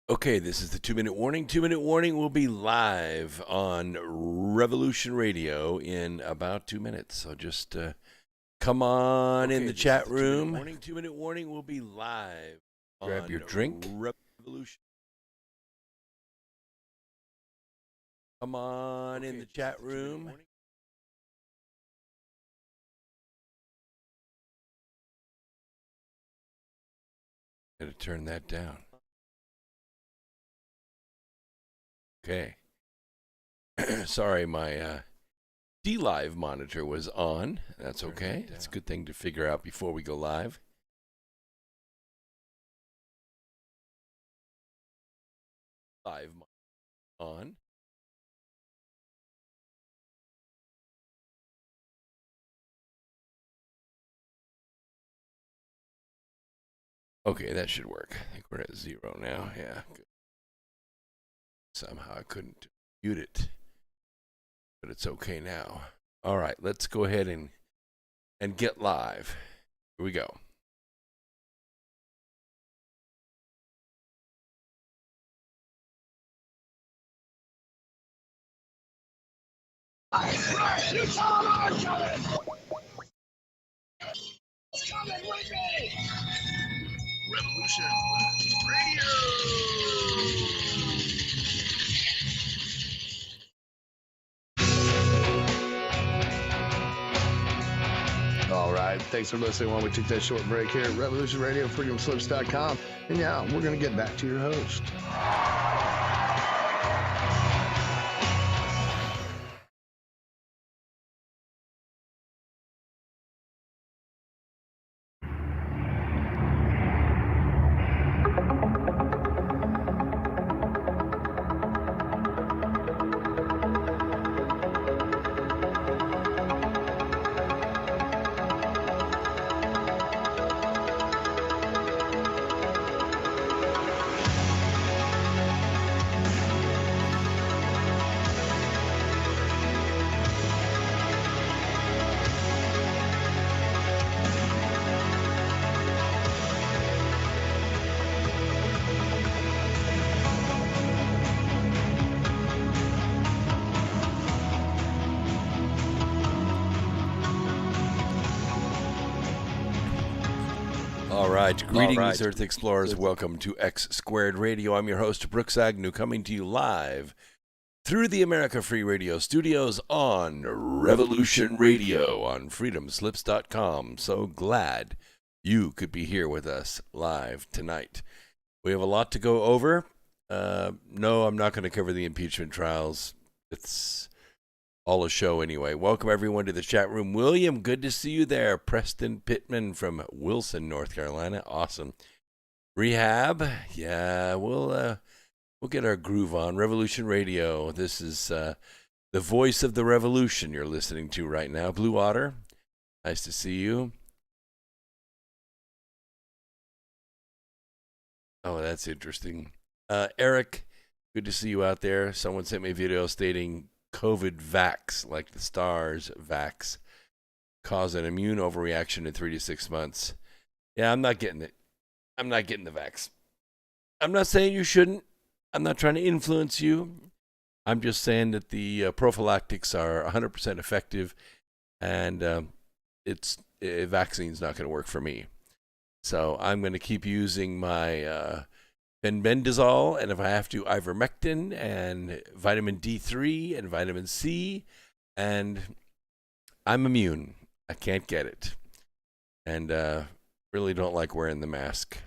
Okay, this is the 2 minute warning. 2 minute warning will be live on Revolution Radio in about 2 minutes. So just come on in the chat room. 2 minute warning. 2 minute warning will be live. Grab your drink. Revolution. Come on in the chat room. Gotta turn that down. Okay. Sorry, my D-Live monitor was on. That's okay. That's a good thing to figure out before we go live. Live on. Okay, that should work. I think we're at 0 now. Yeah. Good. Somehow I couldn't mute it, but it's okay now. All right, let's go ahead and get live. Here we go. You tell them I'm coming! It's coming with me! Revolution Radio! All right, thanks for listening while we took that short break here at Revolution Radio, freedomslips.com. And now we're going to get back to your host. Greetings, Earth Explorers. Welcome to X Squared Radio. I'm your host, Brooks Agnew, coming to you live through the America Free Radio studios on Revolution Radio on freedomslips.com. So glad you could be here with us live tonight. We have a lot to go over. No, I'm not going to cover the impeachment trials. It's all a show anyway. Welcome everyone to the chat room. William, good to see you there. Preston Pittman from Wilson, North Carolina. Awesome. Rehab, yeah, we'll get our groove on. Revolution Radio. This is the voice of the revolution you're listening to right now. Blue Otter, nice to see you. Oh, that's interesting. Eric, good to see you out there. Someone sent me a video stating COVID vax, like the STARS vax, cause an immune overreaction in 3 to 6 months. Yeah, I'm not getting it. I'm not getting the vax. I'm not saying you shouldn't. I'm not trying to influence you. I'm just saying that the prophylactics are 100% effective, and vaccine's not going to work for me. So I'm going to keep using my bendazole, and if I have to, ivermectin and vitamin D3 and vitamin C, and I'm immune. I can't get it, and really don't like wearing the mask,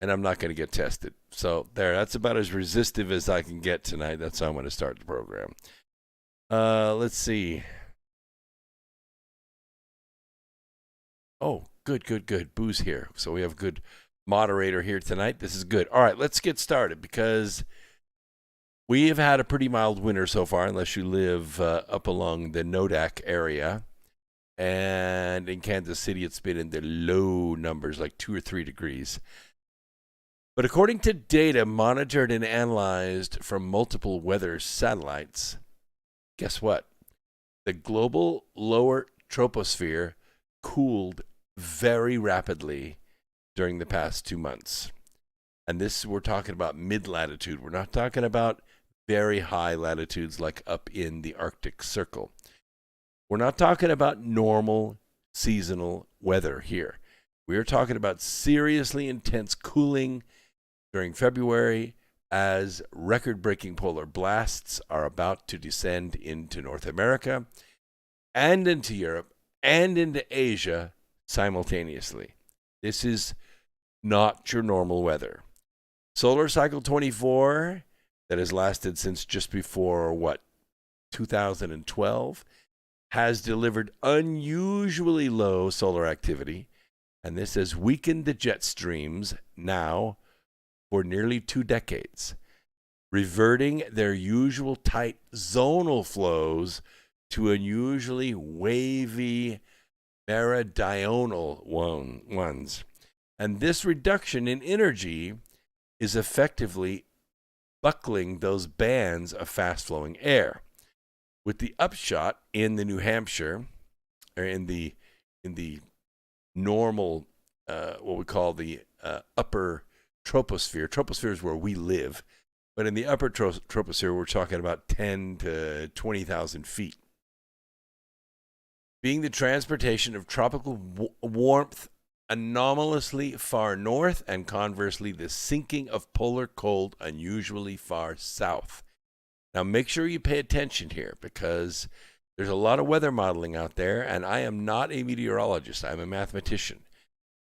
and I'm not going to get tested. So there, that's about as resistive as I can get tonight. That's how I'm going to start the program. Let's see. Oh, good. Boo's here. So we have a good moderator here tonight. This is good. All right, let's get started because we have had a pretty mild winter so far, unless you live up along the Nodak area. And in Kansas City, it's been in the low numbers, like 2 or 3 degrees. But according to data monitored and analyzed from multiple weather satellites, guess what? The global lower troposphere cooled very rapidly during the past 2 months. And we're talking about mid-latitude. We're not talking about very high latitudes like up in the Arctic Circle. We're not talking about normal seasonal weather here. We're talking about seriously intense cooling during February as record-breaking polar blasts are about to descend into North America and into Europe and into Asia simultaneously. This is not your normal weather. Solar cycle 24, that has lasted since just before, 2012, has delivered unusually low solar activity, and this has weakened the jet streams now for nearly 2 decades, reverting their usual tight zonal flows to unusually wavy meridional ones. And this reduction in energy is effectively buckling those bands of fast-flowing air, with the upshot in the New Hampshire, or in the normal, what we call the upper troposphere. Troposphere is where we live, but in the upper troposphere, we're talking about 10 to 20,000 feet. Being the transportation of tropical warmth anomalously far north, and conversely, the sinking of polar cold unusually far south. Now, make sure you pay attention here, because there's a lot of weather modeling out there, and I am not a meteorologist. I'm a mathematician.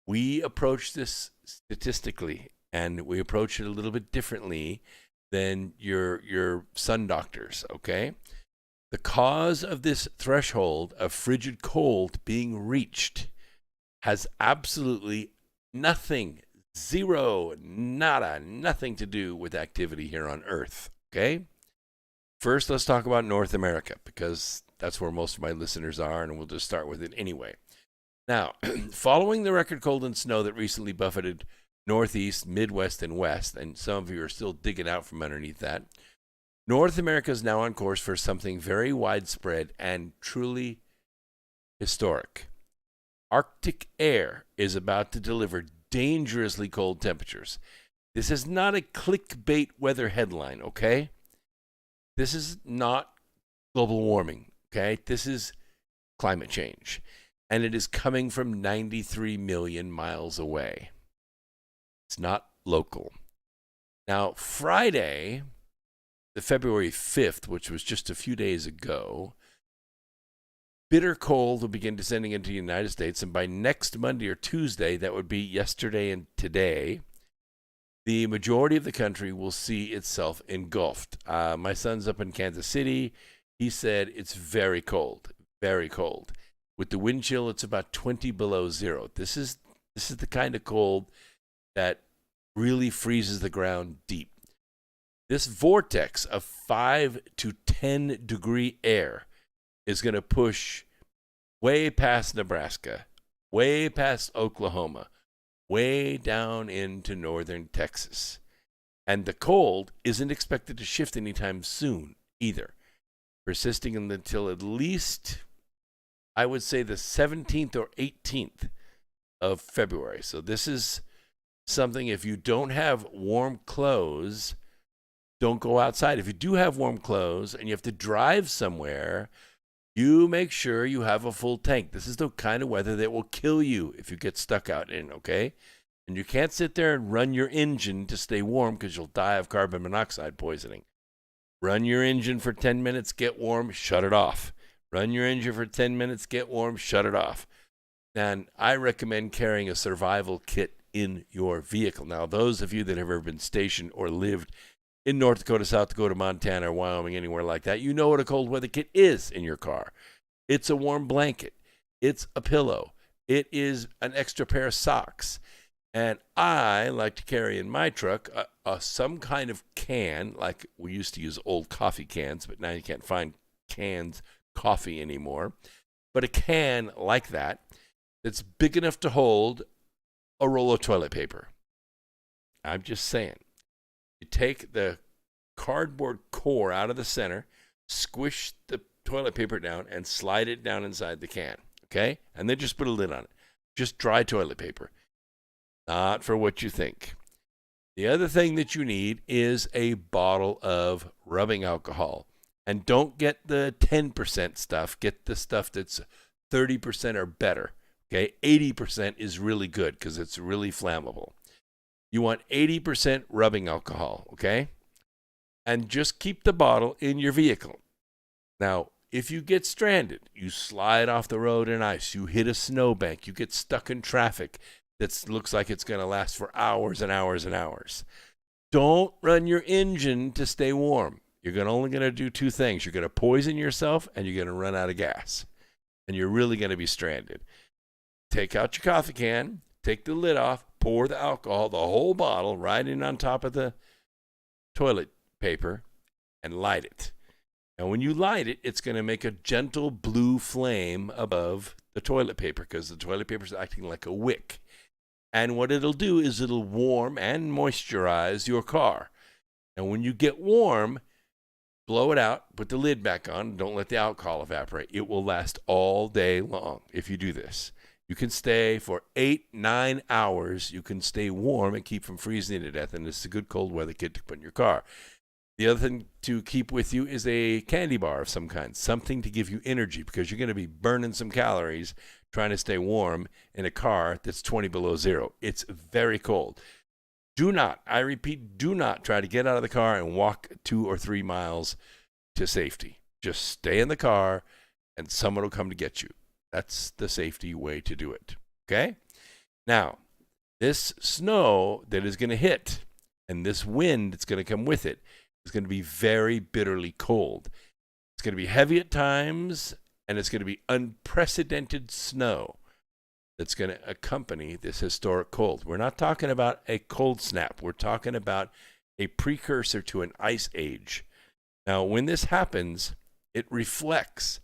We approach this statistically, and we approach it a little bit differently than your sun doctors, okay? The cause of this threshold of frigid cold being reached has absolutely nothing, zero, nada, nothing to do with activity here on Earth, okay? First, let's talk about North America, because that's where most of my listeners are, and we'll just start with it anyway. Now, following the record cold and snow that recently buffeted Northeast, Midwest, and West, and some of you are still digging out from underneath that, North America is now on course for something very widespread and truly historic. Arctic air is about to deliver dangerously cold temperatures. This is not a clickbait weather headline, okay? This is not global warming, okay? This is climate change. And it is coming from 93 million miles away. It's not local. Now, Friday, the February 5th, which was just a few days ago, bitter cold will begin descending into the United States, and by next Monday or Tuesday, that would be yesterday and today, the majority of the country will see itself engulfed. My son's up in Kansas City. He said it's very cold, very cold. With the wind chill, it's about 20 below zero. This is the kind of cold that really freezes the ground deep. This vortex of 5 to 10 degree air is going to push way past Nebraska, way past Oklahoma, way down into northern Texas. And the cold isn't expected to shift anytime soon either, persisting until at least, I would say, the 17th or 18th of February. So this is something, if you don't have warm clothes, don't go outside. If you do have warm clothes and you have to drive somewhere, you make sure you have a full tank. This is the kind of weather that will kill you if you get stuck out in, okay? And you can't sit there and run your engine to stay warm, because you'll die of carbon monoxide poisoning. Run your engine for 10 minutes, get warm, shut it off. Run your engine for 10 minutes, get warm, shut it off. And I recommend carrying a survival kit in your vehicle. Now, those of you that have ever been stationed or lived in North Dakota, South Dakota, Montana, or Wyoming, anywhere like that, you know what a cold weather kit is in your car. It's a warm blanket. It's a pillow. It is an extra pair of socks. And I like to carry in my truck some kind of can, like we used to use old coffee cans, but now you can't find cans coffee anymore. But a can like that that's big enough to hold a roll of toilet paper. I'm just saying. You take the cardboard core out of the center, squish the toilet paper down, and slide it down inside the can, okay? And then just put a lid on it. Just dry toilet paper. Not for what you think. The other thing that you need is a bottle of rubbing alcohol. And don't get the 10% stuff. Get the stuff that's 30% or better. Okay, 80% is really good because it's really flammable. You want 80% rubbing alcohol, okay? And just keep the bottle in your vehicle. Now, if you get stranded, you slide off the road in ice, you hit a snowbank, you get stuck in traffic that looks like it's going to last for hours and hours and hours. Don't run your engine to stay warm. You're only going to do two things. You're going to poison yourself and you're going to run out of gas. And you're really going to be stranded. Take out your coffee can, take the lid off, pour the alcohol, the whole bottle, right in on top of the toilet paper, and light it. And when you light it, it's going to make a gentle blue flame above the toilet paper because the toilet paper is acting like a wick. And what it'll do is it'll warm and moisturize your car. And when you get warm, blow it out, put the lid back on, don't let the alcohol evaporate. It will last all day long if you do this. You can stay for 8-9 hours. You can stay warm and keep from freezing to death. And it's a good cold weather kit to put in your car. The other thing to keep with you is a candy bar of some kind, something to give you energy because you're going to be burning some calories trying to stay warm in a car that's 20 below zero. It's very cold. Do not, I repeat, do not try to get out of the car and walk 2 or 3 miles to safety. Just stay in the car and someone will come to get you. That's the safety way to do it. Okay? Now, this snow that is going to hit and this wind that's going to come with it is going to be very bitterly cold. It's going to be heavy at times, and it's going to be unprecedented snow that's going to accompany this historic cold. We're not talking about a cold snap. We're talking about a precursor to an ice age. Now, when this happens, it reflects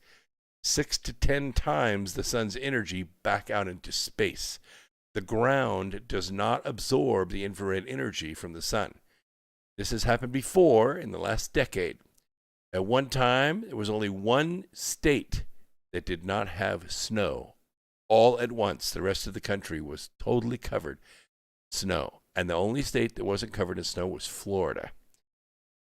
6 to 10 times the sun's energy back out into space. The ground does not absorb the infrared energy from the sun. This has happened before in the last decade. At one time, there was only one state that did not have snow. All at once, the rest of the country was totally covered in snow. And the only state that wasn't covered in snow was Florida.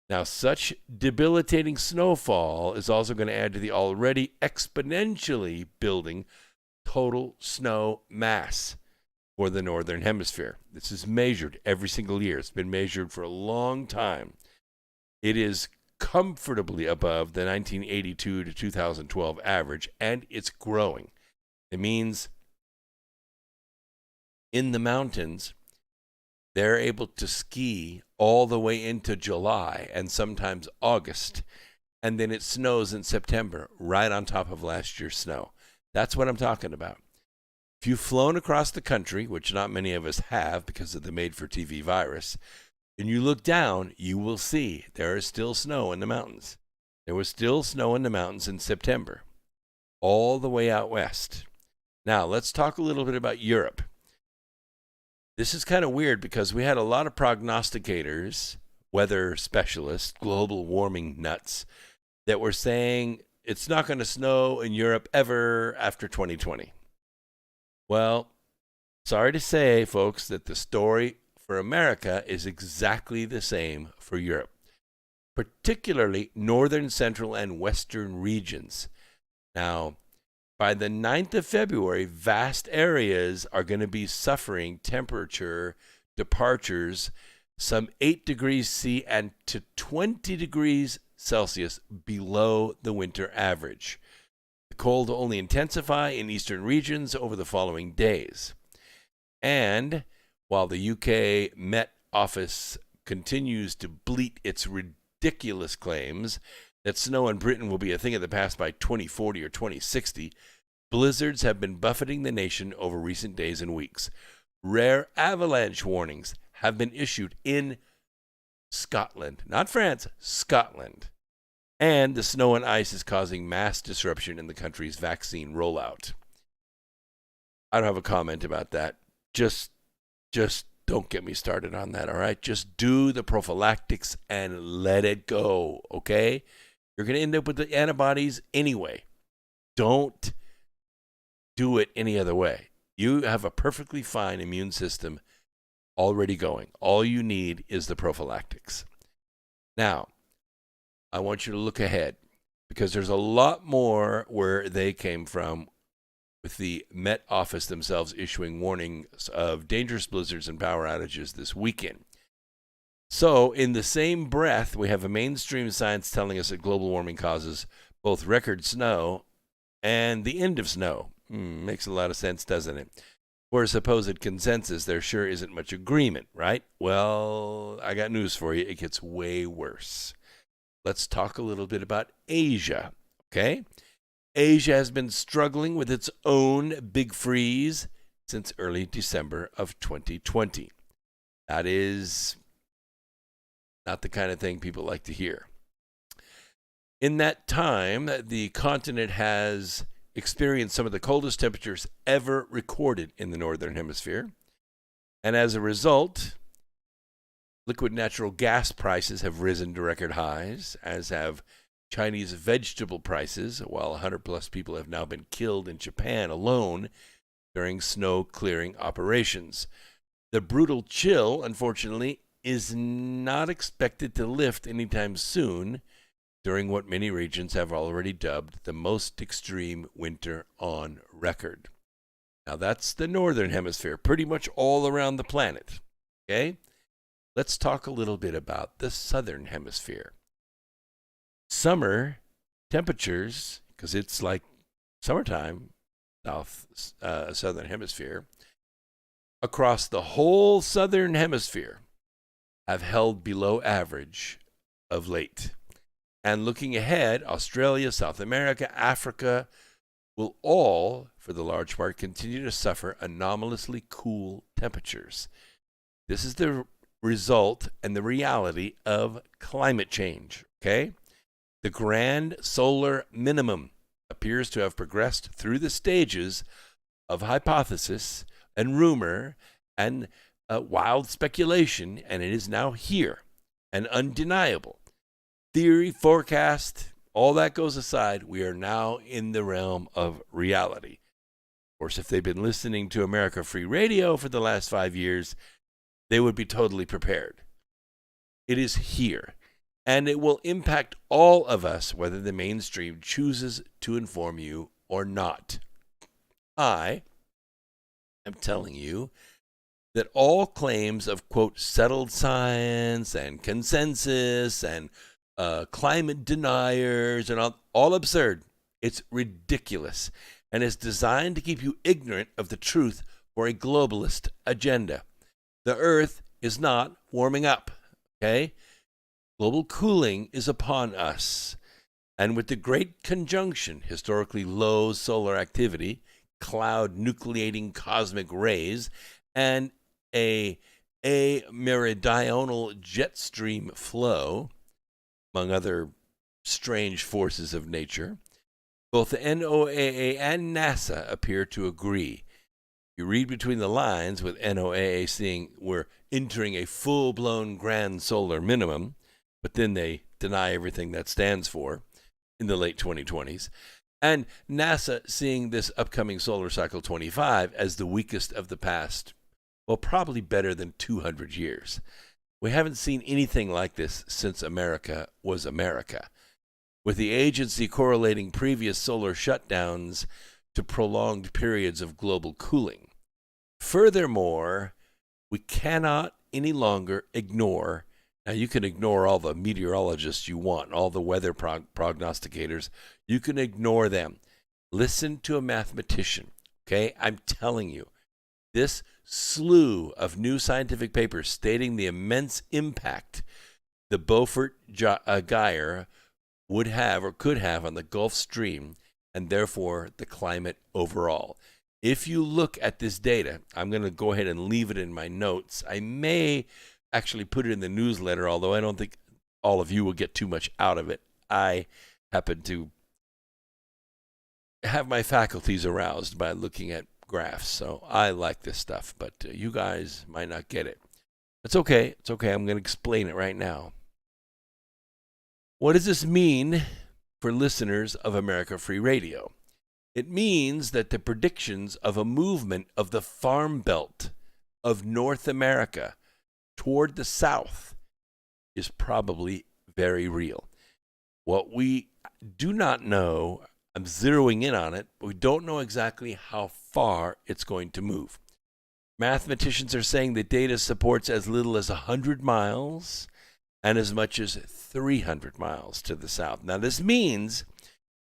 Now, such debilitating snowfall is also going to add to the already exponentially building total snow mass for the Northern Hemisphere. This is measured every single year. It's been measured for a long time. It is comfortably above the 1982 to 2012 average, and it's growing. It means in the mountains, they're able to ski all the way into July and sometimes August, and then it snows in September, right on top of last year's snow. That's what I'm talking about. If you've flown across the country, which not many of us have because of the made-for-TV virus, and you look down, you will see there is still snow in the mountains. There was still snow in the mountains in September, all the way out west. Now, let's talk a little bit about Europe. This is kind of weird because we had a lot of prognosticators, weather specialists, global warming nuts, that were saying it's not going to snow in Europe ever after 2020. Well, sorry to say, folks, that the story for America is exactly the same for Europe, particularly northern, central, and western regions. Now, by the 9th of February, vast areas are going to be suffering temperature departures, some 8 degrees C and to 20 degrees Celsius below the winter average. The cold will only intensify in eastern regions over the following days. And while the UK Met Office continues to bleat its ridiculous claims that snow in Britain will be a thing of the past by 2040 or 2060, blizzards have been buffeting the nation over recent days and weeks. Rare avalanche warnings have been issued in Scotland, not France, Scotland. And the snow and ice is causing mass disruption in the country's vaccine rollout. I don't have a comment about that. Just don't get me started on that, all right? Just do the prophylactics and let it go, okay? You're going to end up with the antibodies anyway. Don't do it any other way. You have a perfectly fine immune system. already going. All you need is the prophylactics. Now, I want you to look ahead because there's a lot more where they came from with the Met Office themselves issuing warnings of dangerous blizzards and power outages this weekend. So, in the same breath, we have a mainstream science telling us that global warming causes both record snow and the end of snow. Makes a lot of sense, doesn't it? For a supposed consensus, there sure isn't much agreement, right? Well, I got news for you. It gets way worse. Let's talk a little bit about Asia, okay? Asia has been struggling with its own big freeze since early December of 2020. That is not the kind of thing people like to hear. In that time, the continent has experienced some of the coldest temperatures ever recorded in the northern hemisphere. And as a result, liquid natural gas prices have risen to record highs, as have Chinese vegetable prices, while 100-plus people have now been killed in Japan alone during snow clearing operations. The brutal chill, unfortunately, is not expected to lift anytime soon during what many regions have already dubbed the most extreme winter on record. Now, that's the northern hemisphere, pretty much all around the planet. Okay? Let's talk a little bit about the southern hemisphere. Summer temperatures, because it's like summertime, southern hemisphere, across the whole southern hemisphere have held below average of late. And looking ahead, Australia, South America, Africa will all, for the large part, continue to suffer anomalously cool temperatures. This is the result and the reality of climate change, okay? The grand solar minimum appears to have progressed through the stages of hypothesis and rumor and wild speculation, and it is now here and undeniable. Theory, forecast, all that goes aside, we are now in the realm of reality. Of course, if they've been listening to America Free Radio for the last 5 years, they would be totally prepared. It is here, and it will impact all of us, whether the mainstream chooses to inform you or not. I am telling you that all claims of, quote, settled science and consensus and climate deniers and all absurd. It's ridiculous, and it's designed to keep you ignorant of the truth for a globalist agenda. The Earth is not warming up, okay? Global cooling is upon us, and with the Great Conjunction, historically low solar activity, cloud nucleating cosmic rays, and a meridional jet stream flow, among other strange forces of nature, both the NOAA and NASA appear to agree. You read between the lines with NOAA saying we're entering a full-blown grand solar minimum, but then they deny everything that stands for in the late 2020s, and NASA seeing this upcoming solar cycle 25 as the weakest of the past, well, probably better than 200 years. We haven't seen anything like this since America was America, with the agency correlating previous solar shutdowns to prolonged periods of global cooling. Furthermore, we cannot any longer ignore, now you can ignore all the meteorologists you want, all the weather prognosticators, you can ignore them. Listen to a mathematician, okay? I'm telling you, this slew of new scientific papers stating the immense impact the Beaufort-Gyre would have or could have on the Gulf Stream and therefore the climate overall. If you look at this data, I'm going to go ahead and leave it in my notes. I may actually put it in the newsletter, although I don't think all of you will get too much out of it. I happen to have my faculties aroused by looking at graphs, so I like this stuff, but you guys might not get it. It's okay. It's okay. I'm going to explain it right now. What does this mean for listeners of America Free Radio? It means that the predictions of a movement of the Farm Belt of North America toward the south is probably very real. What we do not know, I'm zeroing in on it, but we don't know exactly how far it's going to move. Mathematicians are saying the data supports as little as 100 miles and as much as 300 miles to the south. Now, this means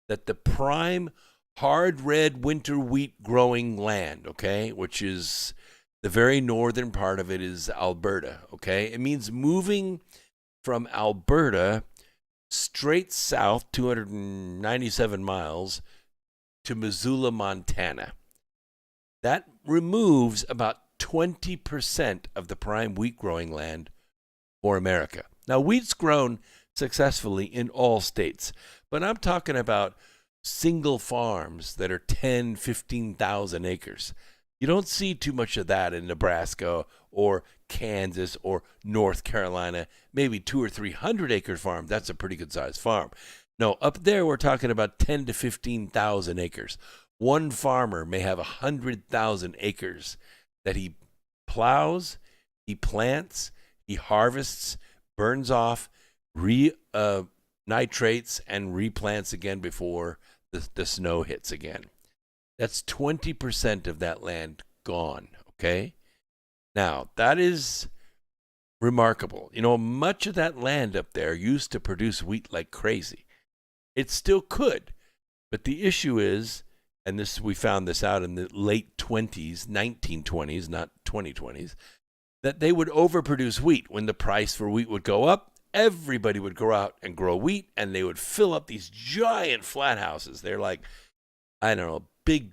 that the prime hard red winter wheat growing land, okay, which is the very northern part of it is Alberta, okay? It means moving from Alberta straight south, 297 miles, to Missoula, Montana. That removes about 20% of the prime wheat growing land for America. Now, wheat's grown successfully in all states, but I'm talking about single farms that are 10, 15,000 acres. You don't see too much of that in Nebraska or Kansas or North Carolina, maybe 200 or 300 acre farm. That's a pretty good sized farm. No, up there we're talking about 10 to 15,000 acres. One farmer may have 100,000 acres that he plows, he plants, he harvests, burns off, nitrates, and replants again before the snow hits again. That's 20% of that land gone, okay? Now, that is remarkable. You know, much of that land up there used to produce wheat like crazy. It still could, but the issue is, and this we found this out in the late 1920s, not 2020s, that they would overproduce wheat. When the price for wheat would go up, everybody would go out and grow wheat, and they would fill up these giant flat houses. They're like, I don't know, big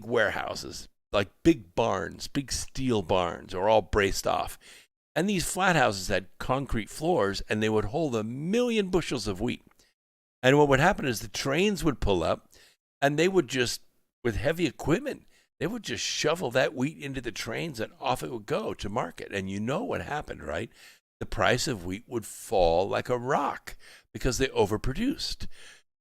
warehouses, like big barns, big steel barns, are all braced off. And these flat houses had concrete floors, and they would hold 1 million bushels of wheat. And what would happen is the trains would pull up, and they would just, with heavy equipment, they would just shovel that wheat into the trains, and off it would go to market. And you know what happened, right? The price of wheat would fall like a rock because they overproduced.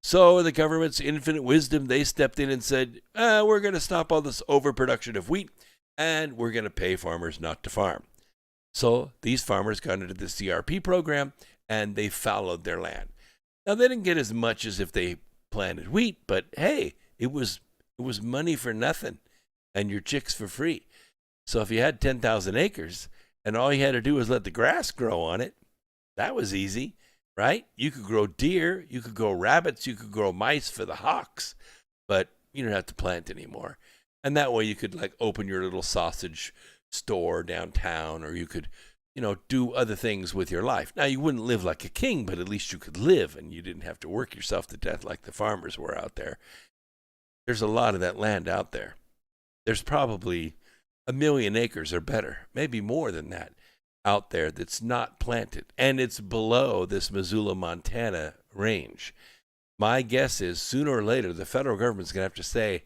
So the government's infinite wisdom, they stepped in and said, we're going to stop all this overproduction of wheat, and we're going to pay farmers not to farm. So these farmers got into the CRP program, and they fallowed their land. Now, they didn't get as much as if they planted wheat, but hey, it was money for nothing and your chicks for free. So if you had 10,000 acres and all you had to do was let the grass grow on it, that was easy. Right? You could grow deer, you could grow rabbits, you could grow mice for the hawks, but you don't have to plant anymore. And that way you could like open your little sausage store downtown, or you could, do other things with your life. Now, you wouldn't live like a king, but at least you could live and you didn't have to work yourself to death like the farmers were out there. There's a lot of that land out there. There's probably 1 million acres or better, maybe more than that, out there that's not planted, and it's below this Missoula, Montana range. My guess is sooner or later the federal government's going to have to say,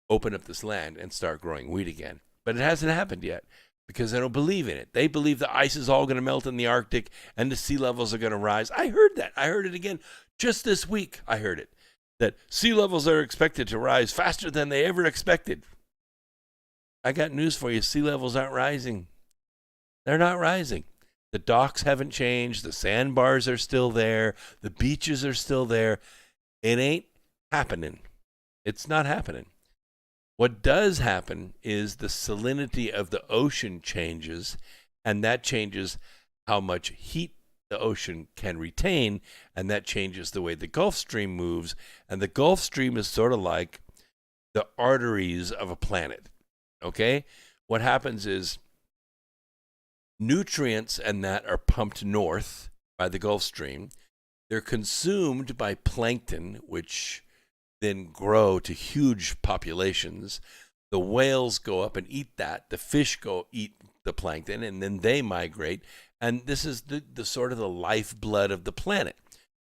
open up this land and start growing wheat again. But it hasn't happened yet because they don't believe in it. They believe the ice is all going to melt in the Arctic and the sea levels are going to rise. I heard that. I heard it again just this week. I heard it, that sea levels are expected to rise faster than they ever expected. I got news for you. Sea levels aren't rising. They're not rising. The docks haven't changed. The sandbars are still there. The beaches are still there. It ain't happening. It's not happening. What does happen is the salinity of the ocean changes, and that changes how much heat the ocean can retain, and that changes the way the Gulf Stream moves. And the Gulf Stream is sort of like the arteries of a planet. Okay? What happens is nutrients and that are pumped north by the Gulf Stream. They're consumed by plankton, which then grow to huge populations. The whales go up and eat that. The fish go eat the plankton, and then they migrate. And this is the sort of the lifeblood of the planet.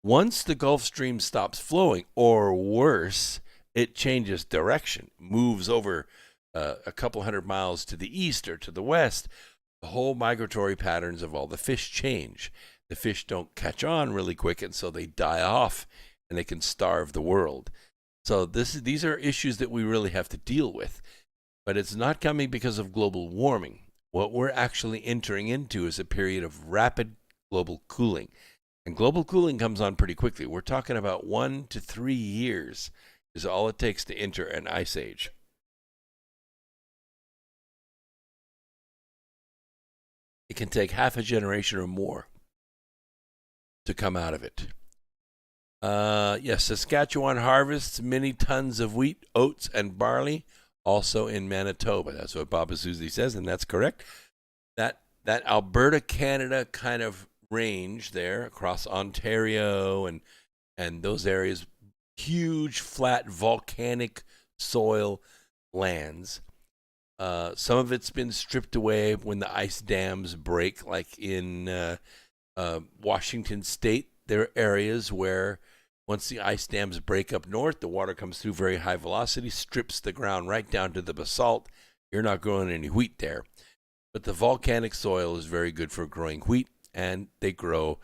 Once the Gulf Stream stops flowing, or worse, it changes direction, moves over a couple hundred miles to the east or to the west, the whole migratory patterns of all the fish change. The fish don't catch on really quick, and so they die off, and they can starve the world. So these are issues that we really have to deal with. But it's not coming because of global warming. What we're actually entering into is a period of rapid global cooling. And global cooling comes on pretty quickly. We're talking about 1 to 3 years is all it takes to enter an ice age. It can take half a generation or more to come out of it. Yes, Saskatchewan harvests many tons of wheat, oats, and barley, also in Manitoba. That's what Baba Susie says, and that's correct. That Alberta, Canada kind of range there across Ontario and those areas, huge, flat, volcanic soil lands. Some of it's been stripped away when the ice dams break, like in Washington State. There are areas where once the ice dams break up north, the water comes through very high velocity, strips the ground right down to the basalt. You're not growing any wheat there. But the volcanic soil is very good for growing wheat, and they grow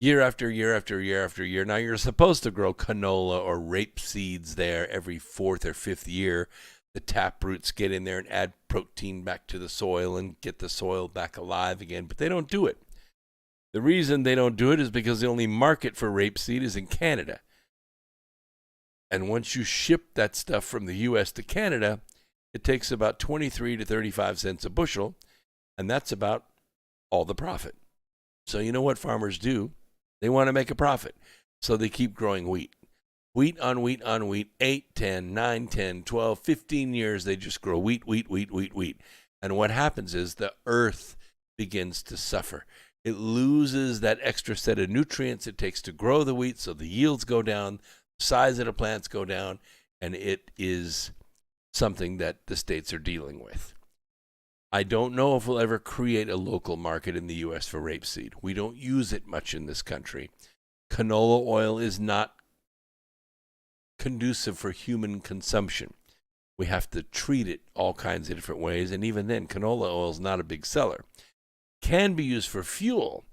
year after year after year after year. Now, you're supposed to grow canola or rape seeds there every 4th or 5th year. The tap roots get in there and add protein back to the soil and get the soil back alive again, but they don't do it. The reason they don't do it is because the only market for rapeseed is in Canada. And once you ship that stuff from the U.S. to Canada, it takes about 23 to 35 cents a bushel, and that's about all the profit. So you know what farmers do? They want to make a profit, so they keep growing wheat. Wheat on wheat on wheat, 8, 10, 9, 10, 12, 15 years, they just grow wheat. And what happens is the earth begins to suffer. It loses that extra set of nutrients it takes to grow the wheat, so the yields go down, the size of the plants go down, and it is something that the states are dealing with. I don't know if we'll ever create a local market in the U.S. for rapeseed. We don't use it much in this country. Canola oil is not conducive for human consumption. We have to treat it all kinds of different ways, and even then, canola oil is not a big seller. Can be used for fuel,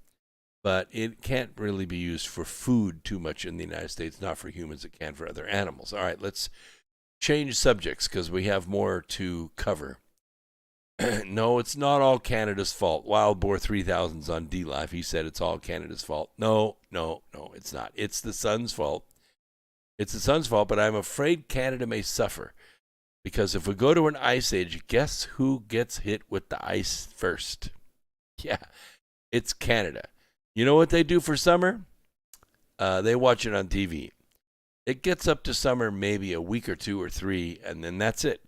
but it can't really be used for food too much in the United States, not for humans, it can for other animals. All right, let's change subjects because we have more to cover. No, it's not all Canada's fault. Wild Boar 3000's on D-Live. He said it's all Canada's fault. No, it's not. It's the sun's fault. It's the sun's fault, but I'm afraid Canada may suffer. Because if we go to an ice age, guess who gets hit with the ice first? Yeah, it's Canada. You know what they do for summer? They watch it on TV. It gets up to summer maybe a week or 2 or 3, and then that's it.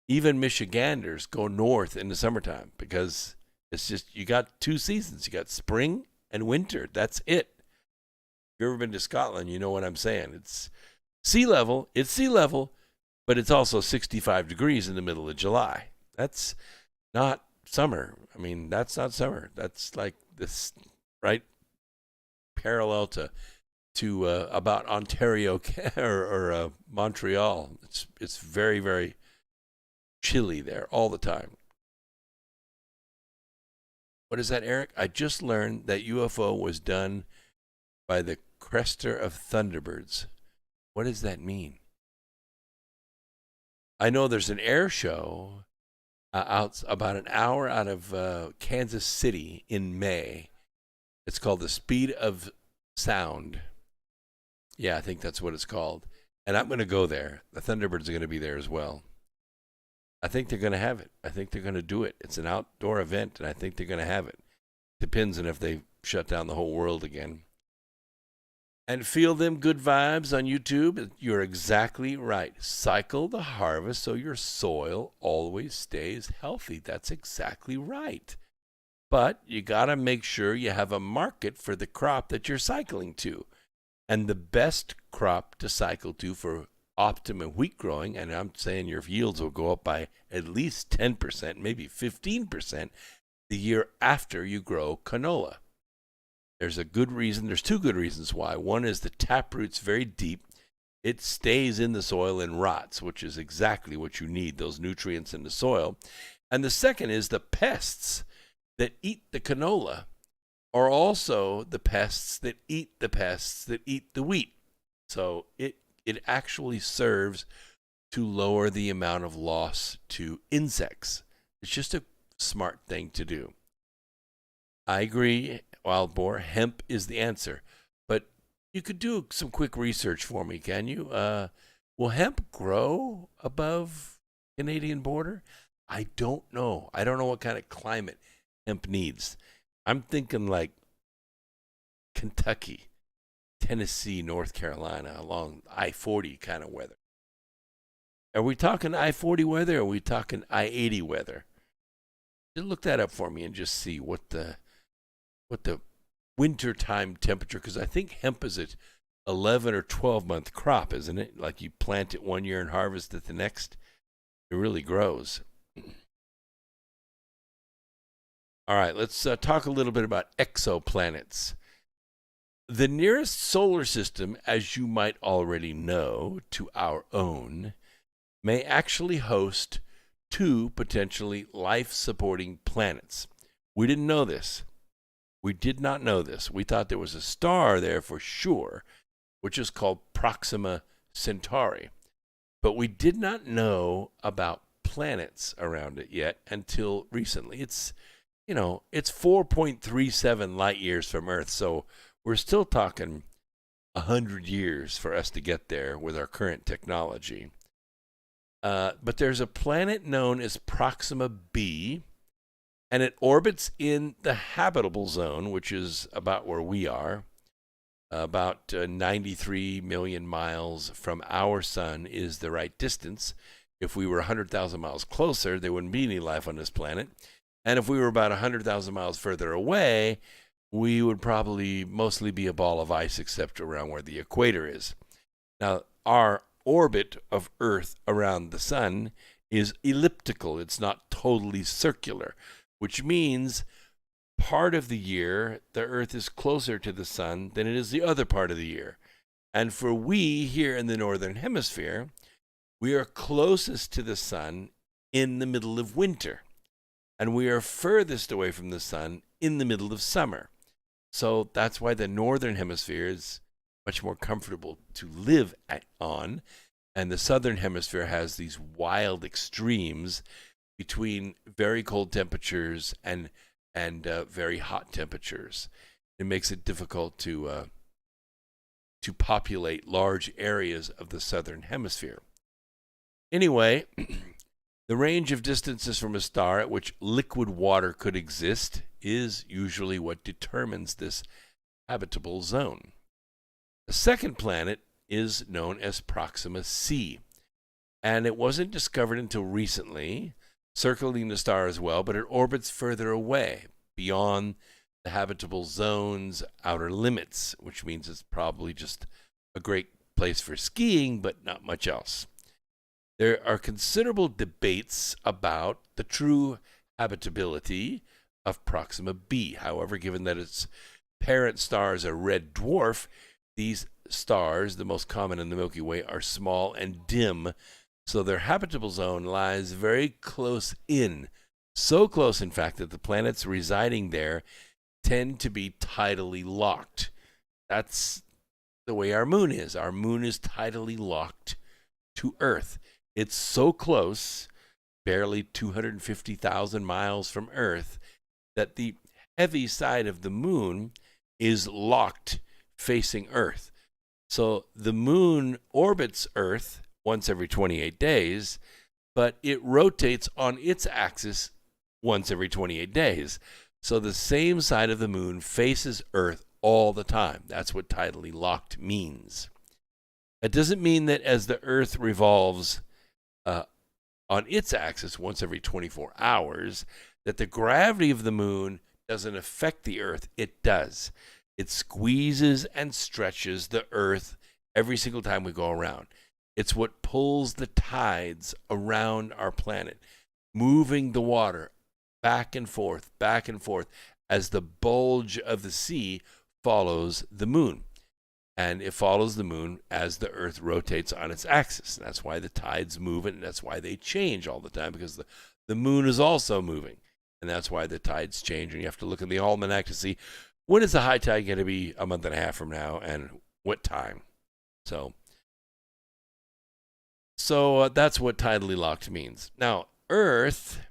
Even Michiganders go north in the summertime because it's just, you got 2 seasons. You got spring and winter. That's it. If you've ever been to Scotland, you know what I'm saying. It's sea level, but it's also 65 degrees in the middle of July. That's not summer. I mean, that's not summer. That's like this, right? Parallel to about Ontario or Montreal. It's very, very chilly there all the time. What is that, Eric? I just learned that UFO was done by the Crester of Thunderbirds. What does that mean? I know there's an air show out about an hour out of Kansas City in May. It's called the Speed of Sound. Yeah, I think that's what it's called. And I'm going to go there. The Thunderbirds are going to be there as well. I think they're going to have it. I think they're going to do it. It's an outdoor event, and I think they're going to have it. Depends on if they shut down the whole world again. And feel them good vibes on YouTube. You're exactly right. Cycle the harvest so your soil always stays healthy. That's exactly right. But you got to make sure you have a market for the crop that you're cycling to. And the best crop to cycle to for optimum wheat growing, and I'm saying your yields will go up by at least 10%, maybe 15% the year after you grow canola. There's a good reason. There's 2 good reasons why. One is the taproot's very deep. It stays in the soil and rots, which is exactly what you need, those nutrients in the soil. And the second is the pests that eat the canola are also the pests that eat the wheat. So it actually serves to lower the amount of loss to insects. It's just a smart thing to do. I agree, wild boar. Hemp is the answer. But you could do some quick research for me, can you? Will hemp grow above Canadian border? I don't know. I don't know what kind of climate hemp needs. I'm thinking like Kentucky, Tennessee, North Carolina, along I-40 kind of weather. Are we talking I-40 weather or are we talking I-80 weather? Just look that up for me and just see what the wintertime temperature, because I think hemp is at 11 or 12-month crop, isn't it? Like you plant it one year and harvest it the next. It really grows. All right, let's talk a little bit about exoplanets. The nearest solar system, as you might already know, to our own, may actually host 2 potentially life-supporting planets. We didn't know this. We did not know this. We thought there was a star there for sure, which is called Proxima Centauri. But we did not know about planets around it yet until recently. It's 4.37 light years from Earth, so we're still talking 100 years for us to get there with our current technology. But there's a planet known as Proxima b, and it orbits in the habitable zone, which is about where we are. About 93 million miles from our sun is the right distance. If we were 100,000 miles closer, there wouldn't be any life on this planet. And if we were about 100,000 miles further away, we would probably mostly be a ball of ice except around where the equator is. Now, our orbit of Earth around the sun is elliptical. It's not totally circular, which means part of the year the Earth is closer to the sun than it is the other part of the year. And for we here in the Northern Hemisphere, we are closest to the sun in the middle of winter. And we are furthest away from the sun in the middle of summer. So that's why the Northern Hemisphere is much more comfortable to live on. And the Southern Hemisphere has these wild extremes between very cold temperatures and very hot temperatures. It makes it difficult to populate large areas of the Southern Hemisphere. Anyway, the range of distances from a star at which liquid water could exist is usually what determines this habitable zone. The second planet is known as Proxima c, and it wasn't discovered until recently, circling the star as well, but it orbits further away, beyond the habitable zone's outer limits, which means it's probably just a great place for skiing, but not much else. There are considerable debates about the true habitability of Proxima b. However, given that its parent star is a red dwarf, these stars, the most common in the Milky Way, are small and dim, so their habitable zone lies very close in. So close, in fact, that the planets residing there tend to be tidally locked. That's the way our moon is. Our moon is tidally locked to Earth. It's so close, barely 250,000 miles from Earth, that the heavy side of the moon is locked facing Earth. So the moon orbits Earth once every 28 days, but it rotates on its axis once every 28 days. So the same side of the moon faces Earth all the time. That's what tidally locked means. It doesn't mean that as the Earth revolves on its axis once every 24 hours, that the gravity of the moon doesn't affect the Earth. It does. It squeezes and stretches the Earth every single time we go around. It's what pulls the tides around our planet, moving the water back and forth, as the bulge of the sea follows the moon. And it follows the moon as the Earth rotates on its axis. And that's why the tides move, and that's why they change all the time, because the moon is also moving. And that's why the tides change. And you have to look in the almanac to see when is the high tide going to be a month and a half from now and what time. So that's what tidally locked means. Now, Earth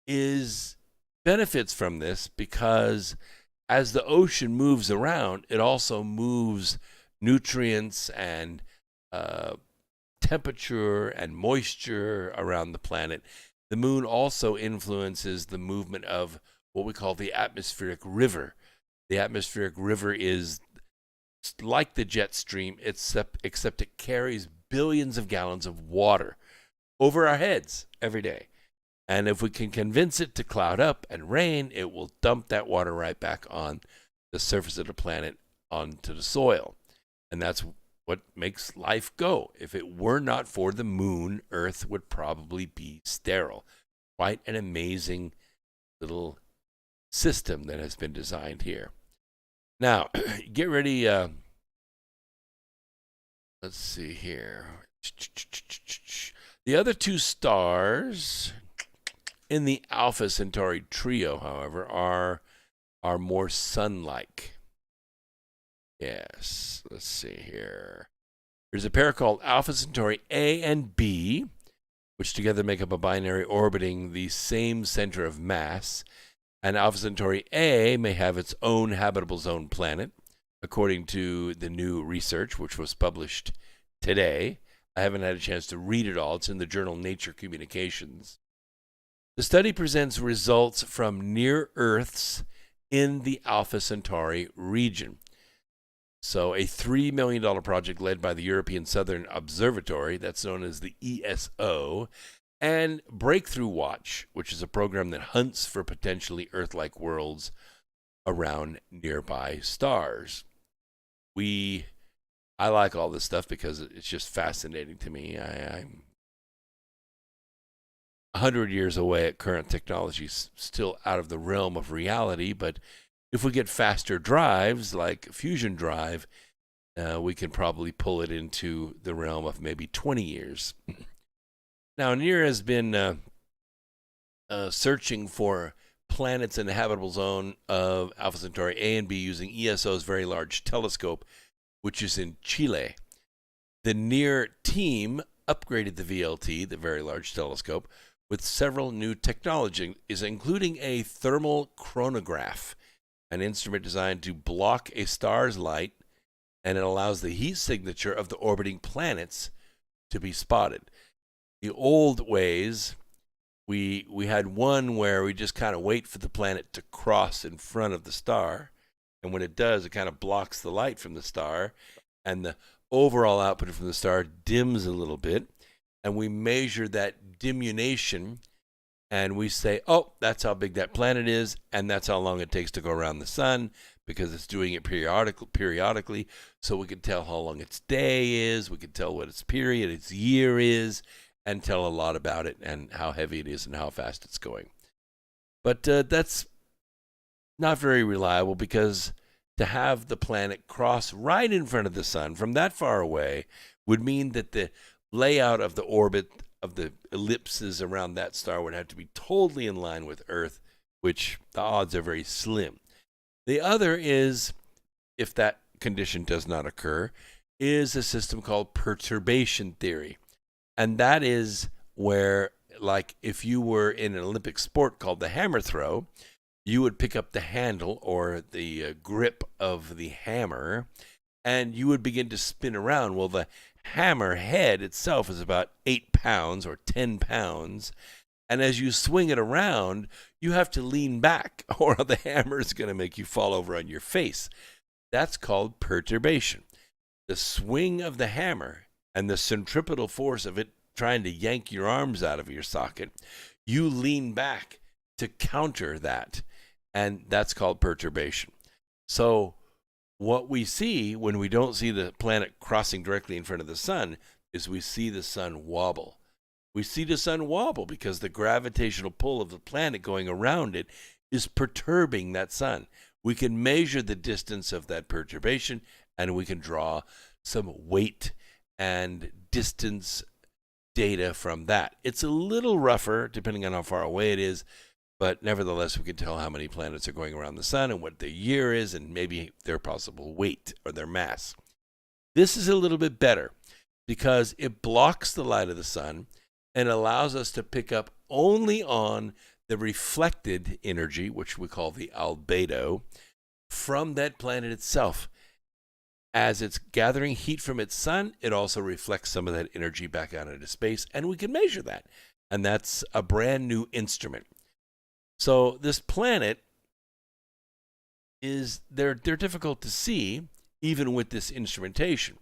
is benefits from this because as the ocean moves around, it also moves nutrients and temperature and moisture around the planet. The moon also influences the movement of what we call the atmospheric river. The atmospheric river is like the jet stream, except it carries billions of gallons of water over our heads every day. And if we can convince it to cloud up and rain, it will dump that water right back on the surface of the planet onto the soil. And that's what makes life go. If it were not for the moon, Earth would probably be sterile. Quite an amazing little system that has been designed here. Now, get ready. Let's see here. The other two stars in the Alpha Centauri trio, however, are more sun-like. Yes, let's see here. There's a pair called Alpha Centauri A and B, which together make up a binary orbiting the same center of mass. And Alpha Centauri A may have its own habitable zone planet, according to the new research, which was published today. I haven't had a chance to read it all. It's in the journal Nature Communications. The study presents results from near-Earths in the Alpha Centauri region. So a $3 million project led by the European Southern Observatory, that's known as the ESO, and Breakthrough Watch, which is a program that hunts for potentially Earth-like worlds around nearby stars. I like all this stuff because it's just fascinating to me. I'm 100 years away at current technology, still out of the realm of reality, but if we get faster drives like fusion drive, we can probably pull it into the realm of maybe 20 years. Now, NEAR has been searching for planets in the habitable zone of Alpha Centauri A and B using ESO's Very Large Telescope, which is in Chile. The NEAR team upgraded the VLT, the Very Large Telescope, with several new technologies, including a thermal chronograph, an instrument designed to block a star's light, and it allows the heat signature of the orbiting planets to be spotted. The old ways, we had one where we just kind of wait for the planet to cross in front of the star, and when it does, it kind of blocks the light from the star, and the overall output from the star dims a little bit, and we measure that diminution, and we say, oh, that's how big that planet is, and that's how long it takes to go around the sun, because it's doing it periodically, so we can tell how long its day is, we can tell what its period, its year is, and tell a lot about it, and how heavy it is, and how fast it's going. But that's not very reliable, because to have the planet cross right in front of the sun from that far away would mean that the layout of the orbit of the ellipses around that star would have to be totally in line with Earth, which the odds are very slim. The other is, if that condition does not occur, is a system called perturbation theory. And that is where, like if you were in an Olympic sport called the hammer throw, you would pick up the handle or the grip of the hammer, and you would begin to spin around. Well, the hammer head itself is about 8 pounds or 10 pounds. And as you swing it around, you have to lean back or the hammer is going to make you fall over on your face. That's called perturbation. The swing of the hammer and the centripetal force of it trying to yank your arms out of your socket, you lean back to counter that. And that's called perturbation. So what we see when we don't see the planet crossing directly in front of the sun is we see the sun wobble. We see the sun wobble because the gravitational pull of the planet going around it is perturbing that sun. We can measure the distance of that perturbation, and we can draw some weight and distance data from that. It's a little rougher depending on how far away it is, but nevertheless, we can tell how many planets are going around the sun and what the year is and maybe their possible weight or their mass. This is a little bit better because it blocks the light of the sun and allows us to pick up only on the reflected energy, which we call the albedo, from that planet itself. As it's gathering heat from its sun, it also reflects some of that energy back out into space, and we can measure that. And that's a brand new instrument. So this planet they're difficult to see, even with this instrumentation.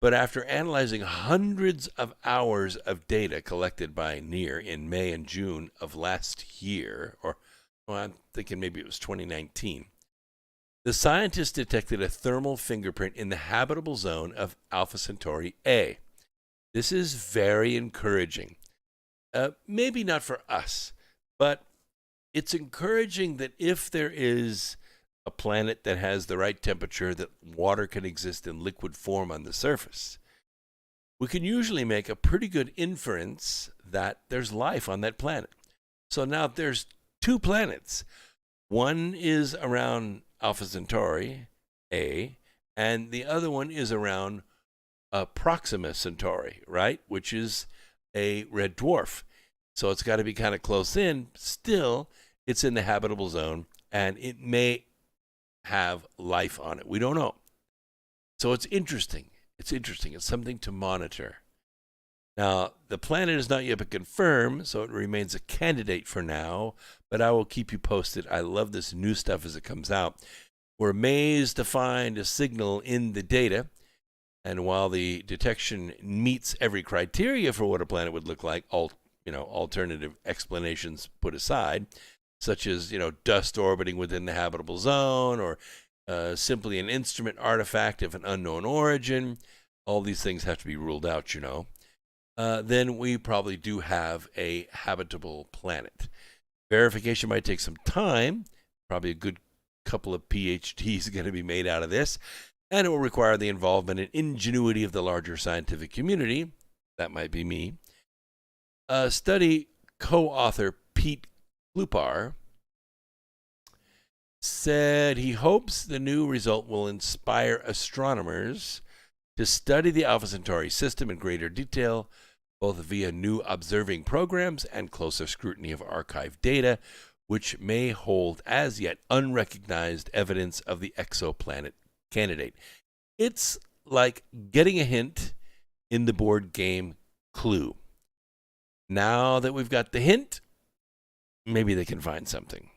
But after analyzing hundreds of hours of data collected by NEAR in May and June of last year, I'm thinking maybe it was 2019, the scientists detected a thermal fingerprint in the habitable zone of Alpha Centauri A. This is very encouraging. Maybe not for us, but it's encouraging that if there is a planet that has the right temperature, that water can exist in liquid form on the surface, we can usually make a pretty good inference that there's life on that planet. So now there's two planets. One is around Alpha Centauri A, and the other one is around Proxima Centauri, right, which is a red dwarf. So it's got to be kind of close in. Still, it's in the habitable zone, and it may have life on it. We don't know. So it's interesting. It's something to monitor. Now, the planet has not yet been confirmed, so it remains a candidate for now, but I will keep you posted. I love this new stuff as it comes out. We're amazed to find a signal in the data, and while the detection meets every criteria for what a planet would look like, alternative explanations put aside, such as, dust orbiting within the habitable zone, or simply an instrument artifact of an unknown origin, all these things have to be ruled out, then we probably do have a habitable planet. Verification might take some time, probably a good couple of PhDs going to be made out of this, and it will require the involvement and ingenuity of the larger scientific community. That might be me. Study co-author Pete Klupar said he hopes the new result will inspire astronomers to study the Alpha Centauri system in greater detail, both via new observing programs and closer scrutiny of archived data, which may hold as yet unrecognized evidence of the exoplanet candidate. It's like getting a hint in the board game Clue. Now that we've got the hint, maybe they can find something.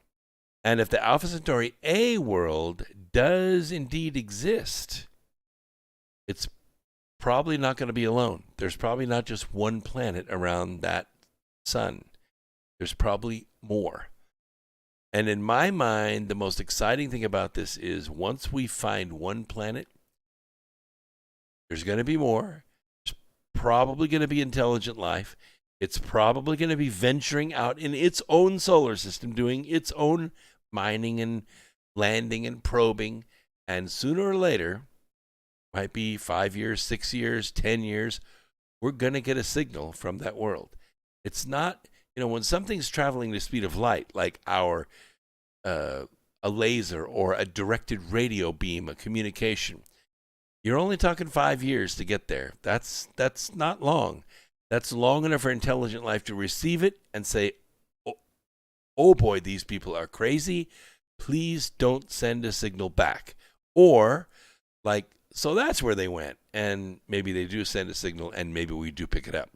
And if the Alpha Centauri A world does indeed exist, it's probably not going to be alone. There's probably not just one planet around that sun. There's probably more. And in my mind, the most exciting thing about this is once we find one planet, there's going to be more. There's probably going to be intelligent life. It's probably going to be venturing out in its own solar system, doing its own mining and landing and probing. And sooner or later, might be 5 years, 6 years, 10 years, we're going to get a signal from that world. It's not, when something's traveling the speed of light, like a laser or a directed radio beam, a communication, you're only talking 5 years to get there. That's not long. That's long enough for intelligent life to receive it and say, oh boy, these people are crazy. Please don't send a signal back. Or, so that's where they went. And maybe they do send a signal and maybe we do pick it up.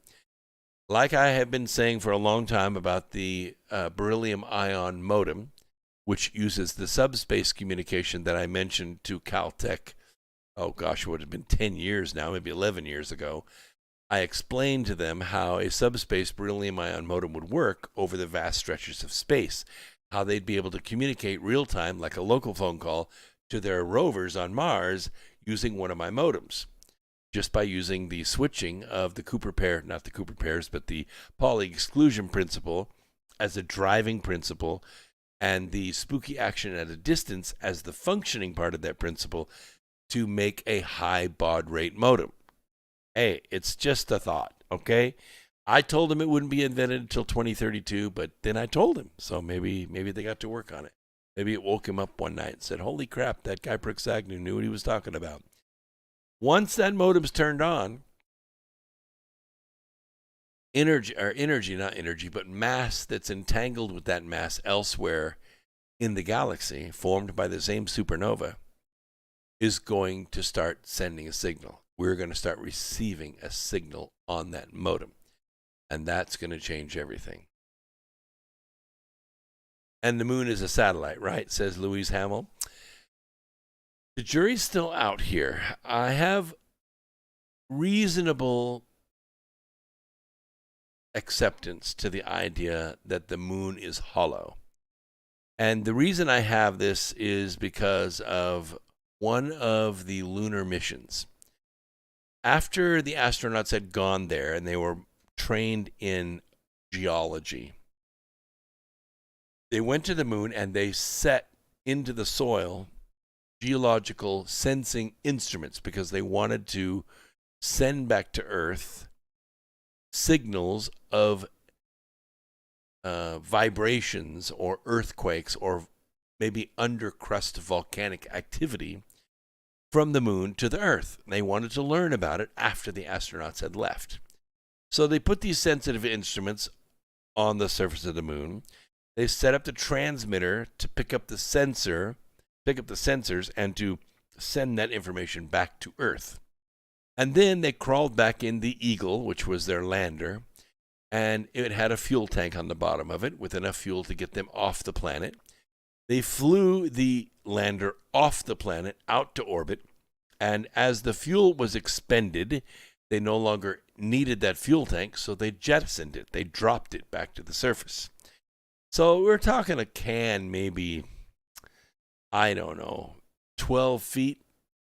Like I have been saying for a long time about the beryllium ion modem, which uses the subspace communication that I mentioned to Caltech, it would have been 10 years now, maybe 11 years ago. I explained to them how a subspace beryllium ion modem would work over the vast stretches of space, how they'd be able to communicate real time like a local phone call to their rovers on Mars using one of my modems, just by using the switching of the Cooper pair, not the Cooper pairs, but the Pauli exclusion principle as a driving principle, and the spooky action at a distance as the functioning part of that principle to make a high baud rate modem. Hey, it's just a thought, okay? I told him it wouldn't be invented until 2032, but then I told him, so maybe they got to work on it. Maybe it woke him up one night and said, holy crap, that guy Brooks Agnew knew what he was talking about. Once that modem's turned on, but mass that's entangled with that mass elsewhere in the galaxy, formed by the same supernova, is going to start sending a signal. We're going to start receiving a signal on that modem. And that's going to change everything. And the moon is a satellite, right? Says Louise Hamill. The jury's still out here. I have reasonable acceptance to the idea that the moon is hollow. And the reason I have this is because of one of the lunar missions. After the astronauts had gone there and they were trained in geology, they went to the moon and they set into the soil geological sensing instruments because they wanted to send back to Earth signals of vibrations or earthquakes or maybe undercrust volcanic activity from the moon to the Earth. They wanted to learn about it after the astronauts had left. So they put these sensitive instruments on the surface of the moon. They set up the transmitter to pick up the sensors and to send that information back to Earth. And then they crawled back in the Eagle, which was their lander, and it had a fuel tank on the bottom of it with enough fuel to get them off the planet. They flew the lander off the planet out to orbit, and as the fuel was expended, they no longer needed that fuel tank, so they jettisoned it. They dropped it back to the surface. So we're talking a can maybe, 12 feet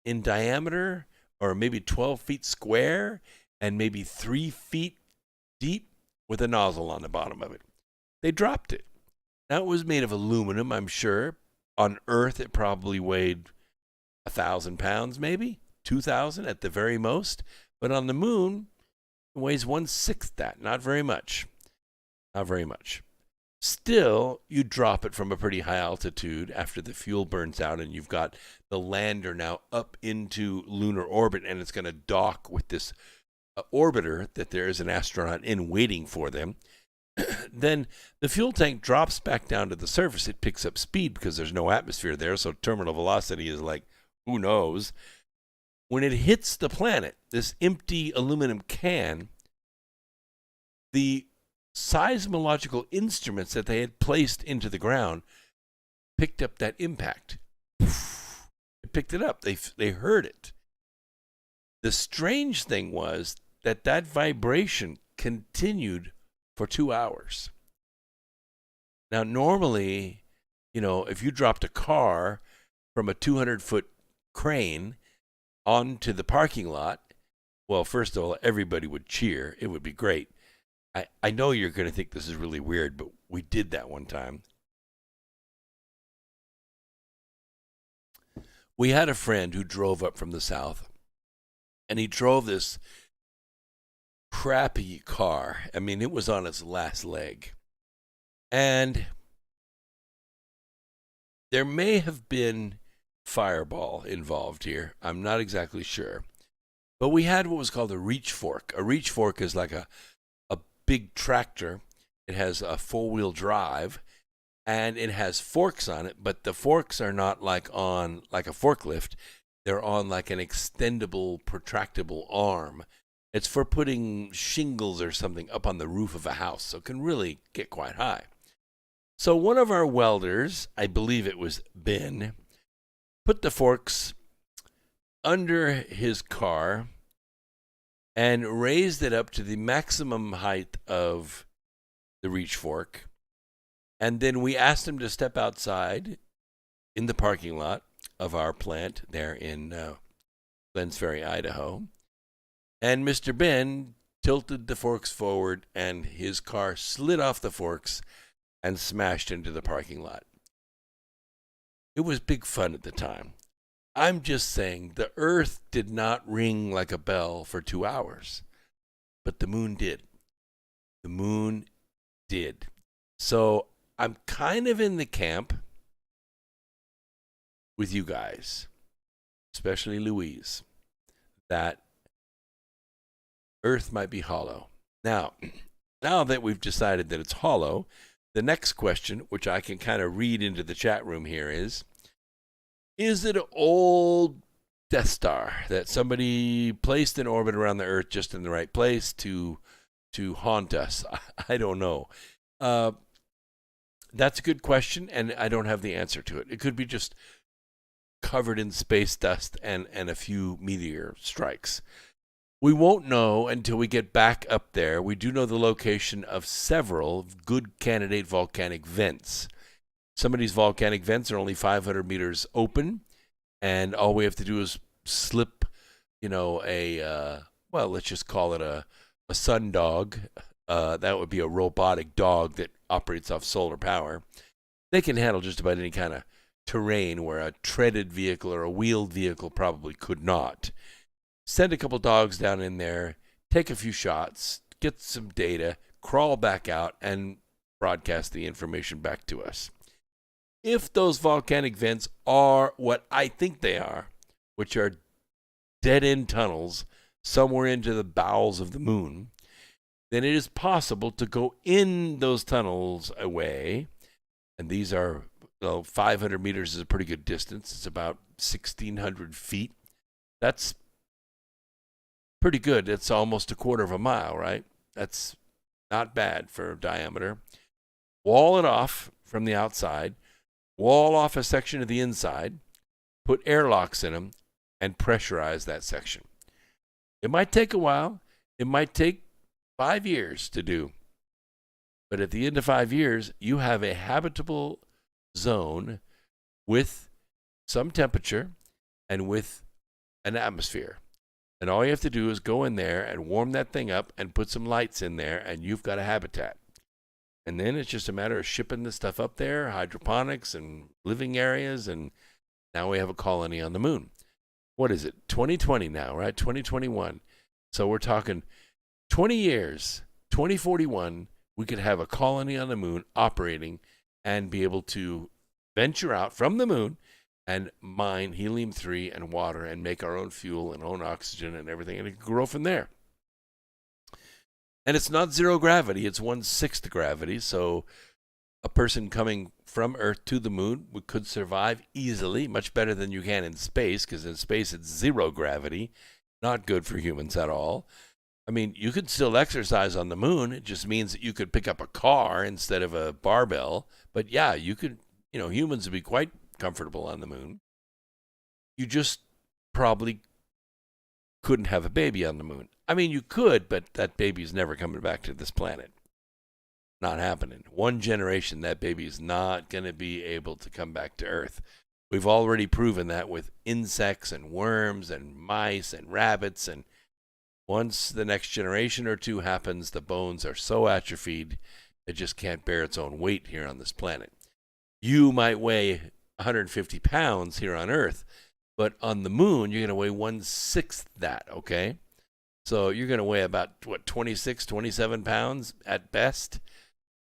in diameter, or maybe 12 feet square, and maybe 3 feet deep with a nozzle on the bottom of it. They dropped it. Now, it was made of aluminum, I'm sure. On Earth, it probably weighed 1,000 pounds, maybe 2,000 at the very most. But on the moon, it weighs 1/6 that. Not very much. Not very much. Still, you drop it from a pretty high altitude after the fuel burns out, and you've got the lander now up into lunar orbit, and it's going to dock with this orbiter that there is an astronaut in waiting for them. Then the fuel tank drops back down to the surface. It picks up speed because there's no atmosphere there, so terminal velocity is like, who knows? When it hits the planet, this empty aluminum can, the seismological instruments that they had placed into the ground picked up that impact. It picked it up. They heard it. The strange thing was that vibration continued for 2 hours. Now, normally, if you dropped a car from a 200-foot crane onto the parking lot, well, first of all, everybody would cheer. It would be great. I know you're going to think this is really weird, but we did that one time. We had a friend who drove up from the south, and he drove this crappy car. I mean, it was on its last leg. And there may have been fireball involved here. I'm not exactly sure. But we had what was called a reach fork. A reach fork is like a big tractor. It has a four-wheel drive, and it has forks on it, but the forks are not like a forklift. They're on like an extendable, protractable arm. It's for putting shingles or something up on the roof of a house, so it can really get quite high. So one of our welders, I believe it was Ben, put the forks under his car and raised it up to the maximum height of the reach fork. And then we asked him to step outside in the parking lot of our plant there in Glens Ferry, Idaho. And Mr. Ben tilted the forks forward, and his car slid off the forks and smashed into the parking lot. It was big fun at the time. I'm just saying the Earth did not ring like a bell for 2 hours, but the moon did. The moon did. So I'm kind of in the camp with you guys, especially Louise, that Earth might be hollow. Now, Now that we've decided that it's hollow, the next question, which I can kind of read into the chat room here, is it an old Death Star that somebody placed in orbit around the Earth just in the right place to haunt us? I don't know. That's a good question, and I don't have the answer to it. It could be just covered in space dust and a few meteor strikes. We won't know until we get back up there. We do know the location of several good candidate volcanic vents. Some of these volcanic vents are only 500 meters open, and all we have to do is slip, let's just call it a sun dog. That would be a robotic dog that operates off solar power. They can handle just about any kind of terrain where a treaded vehicle or a wheeled vehicle probably could not. Send a couple dogs down in there, take a few shots, get some data, crawl back out, and broadcast the information back to us. If those volcanic vents are what I think they are, which are dead-end tunnels somewhere into the bowels of the moon, then it is possible to go in those tunnels away, and these are 500 meters is a pretty good distance. It's about 1,600 feet. That's pretty good. It's almost a quarter of a mile, right? That's not bad for diameter. Wall it off from the outside, wall off a section of the inside, put airlocks in them, and pressurize that section. It might take a while. It might take 5 years to do. But at the end of 5 years, you have a habitable zone with some temperature and with an atmosphere. And all you have to do is go in there and warm that thing up and put some lights in there, and you've got a habitat. And then it's just a matter of shipping the stuff up there, hydroponics and living areas, and now we have a colony on the moon. What is it? 2020 now, right? 2021. So we're talking 20 years, 2041, we could have a colony on the moon operating and be able to venture out from the moon and mine helium-3 and water and make our own fuel and own oxygen and everything, and it can grow from there. And it's not zero gravity, it's 1/6 gravity, so a person coming from Earth to the moon could survive easily, much better than you can in space, because in space it's zero gravity, not good for humans at all. I mean, you could still exercise on the moon, it just means that you could pick up a car instead of a barbell, but yeah, you could, humans would be quite comfortable on the moon. You just probably couldn't have a baby on the moon. I mean, you could, but that baby's never coming back to this planet. Not happening. One generation, that baby's not going to be able to come back to Earth. We've already proven that with insects and worms and mice and rabbits, and once the next generation or two happens, the bones are so atrophied, it just can't bear its own weight here on this planet. You might weigh 150 pounds here on Earth, but on the moon, you're going to weigh 1/6 that, okay? So you're going to weigh about, 26, 27 pounds at best?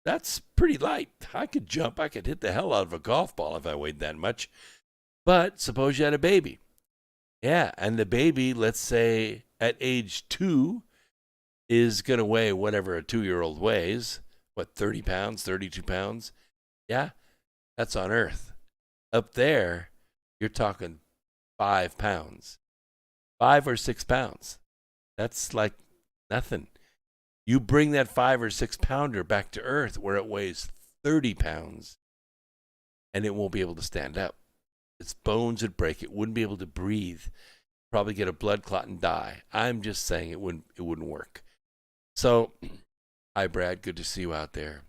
That's pretty light. I could jump. I could hit the hell out of a golf ball if I weighed that much. But suppose you had a baby. Yeah, and the baby, let's say at age 2, is going to weigh whatever a 2-year-old weighs. 30 pounds, 32 pounds? Yeah, that's on Earth. Up there, you're talking 5 pounds. 5 or 6 pounds. That's like nothing. You bring that 5 or 6 pounder back to Earth where it weighs 30 pounds, and it won't be able to stand up. Its bones would break. It wouldn't be able to breathe. Probably get a blood clot and die. I'm just saying it wouldn't work. So, hi Brad, good to see you out there.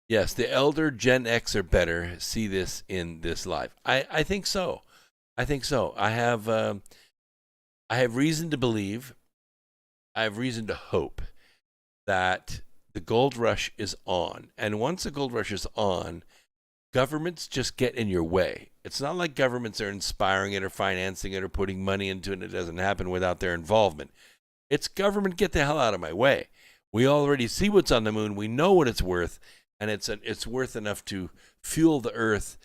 Yes, the elder Gen X or better see this in this life. I think so. I think so. I have reason to believe, I have reason to hope that the gold rush is on. And once the gold rush is on, governments just get in your way. It's not like governments are inspiring it or financing it or putting money into it, and it doesn't happen without their involvement. It's government, get the hell out of my way. We already see what's on the moon. We know what it's worth, and it's worth enough to fuel the Earth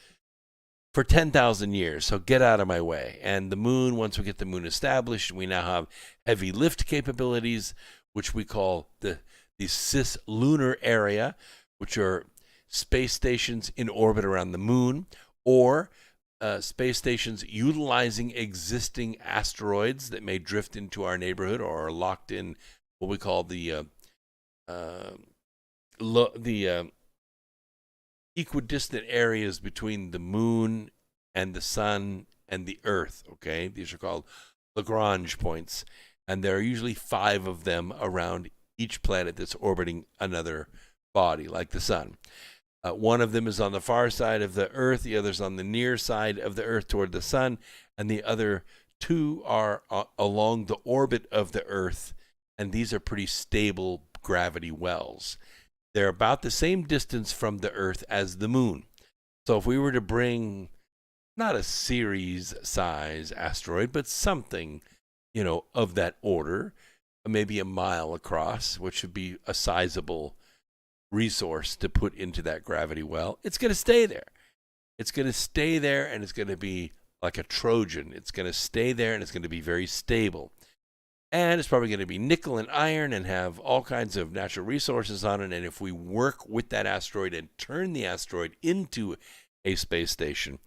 for 10,000 years. So get out of my way. And the moon, once we get the moon established, we now have heavy lift capabilities, which we call the cislunar area, which are space stations in orbit around the moon, or space stations utilizing existing asteroids that may drift into our neighborhood or are locked in what we call the equidistant areas between the moon and the sun and the earth. Okay, these are called Lagrange points, and there are usually 5 of them around each planet that's orbiting another body like the sun. One of them is on the far side of the earth, the other's on the near side of the earth toward the sun, and the other 2 are along the orbit of the earth, and these are pretty stable gravity wells. They're about the same distance from the earth as the moon. So if we were to bring not a Ceres size asteroid, but something, of that order, maybe a mile across, which would be a sizable resource to put into that gravity well, it's going to stay there. It's going to stay there, and it's going to be like a Trojan. It's going to stay there, and it's going to be very stable. And it's probably going to be nickel and iron and have all kinds of natural resources on it. And if we work with that asteroid and turn the asteroid into a space station,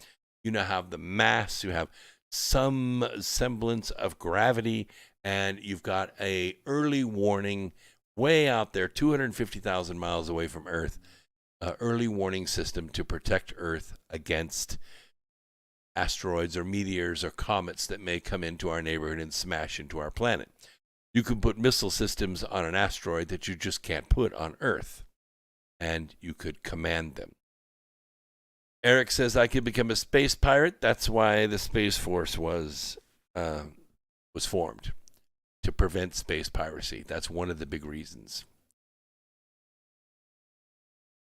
you now have the mass, you have some semblance of gravity, and you've got a early warning way out there, 250,000 miles away from Earth, early warning system to protect Earth against asteroids or meteors or comets that may come into our neighborhood and smash into our planet. You can put missile systems on an asteroid that you just can't put on Earth, and you could command them. Eric says, I could become a space pirate. That's why the Space Force was formed, to prevent space piracy. That's one of the big reasons.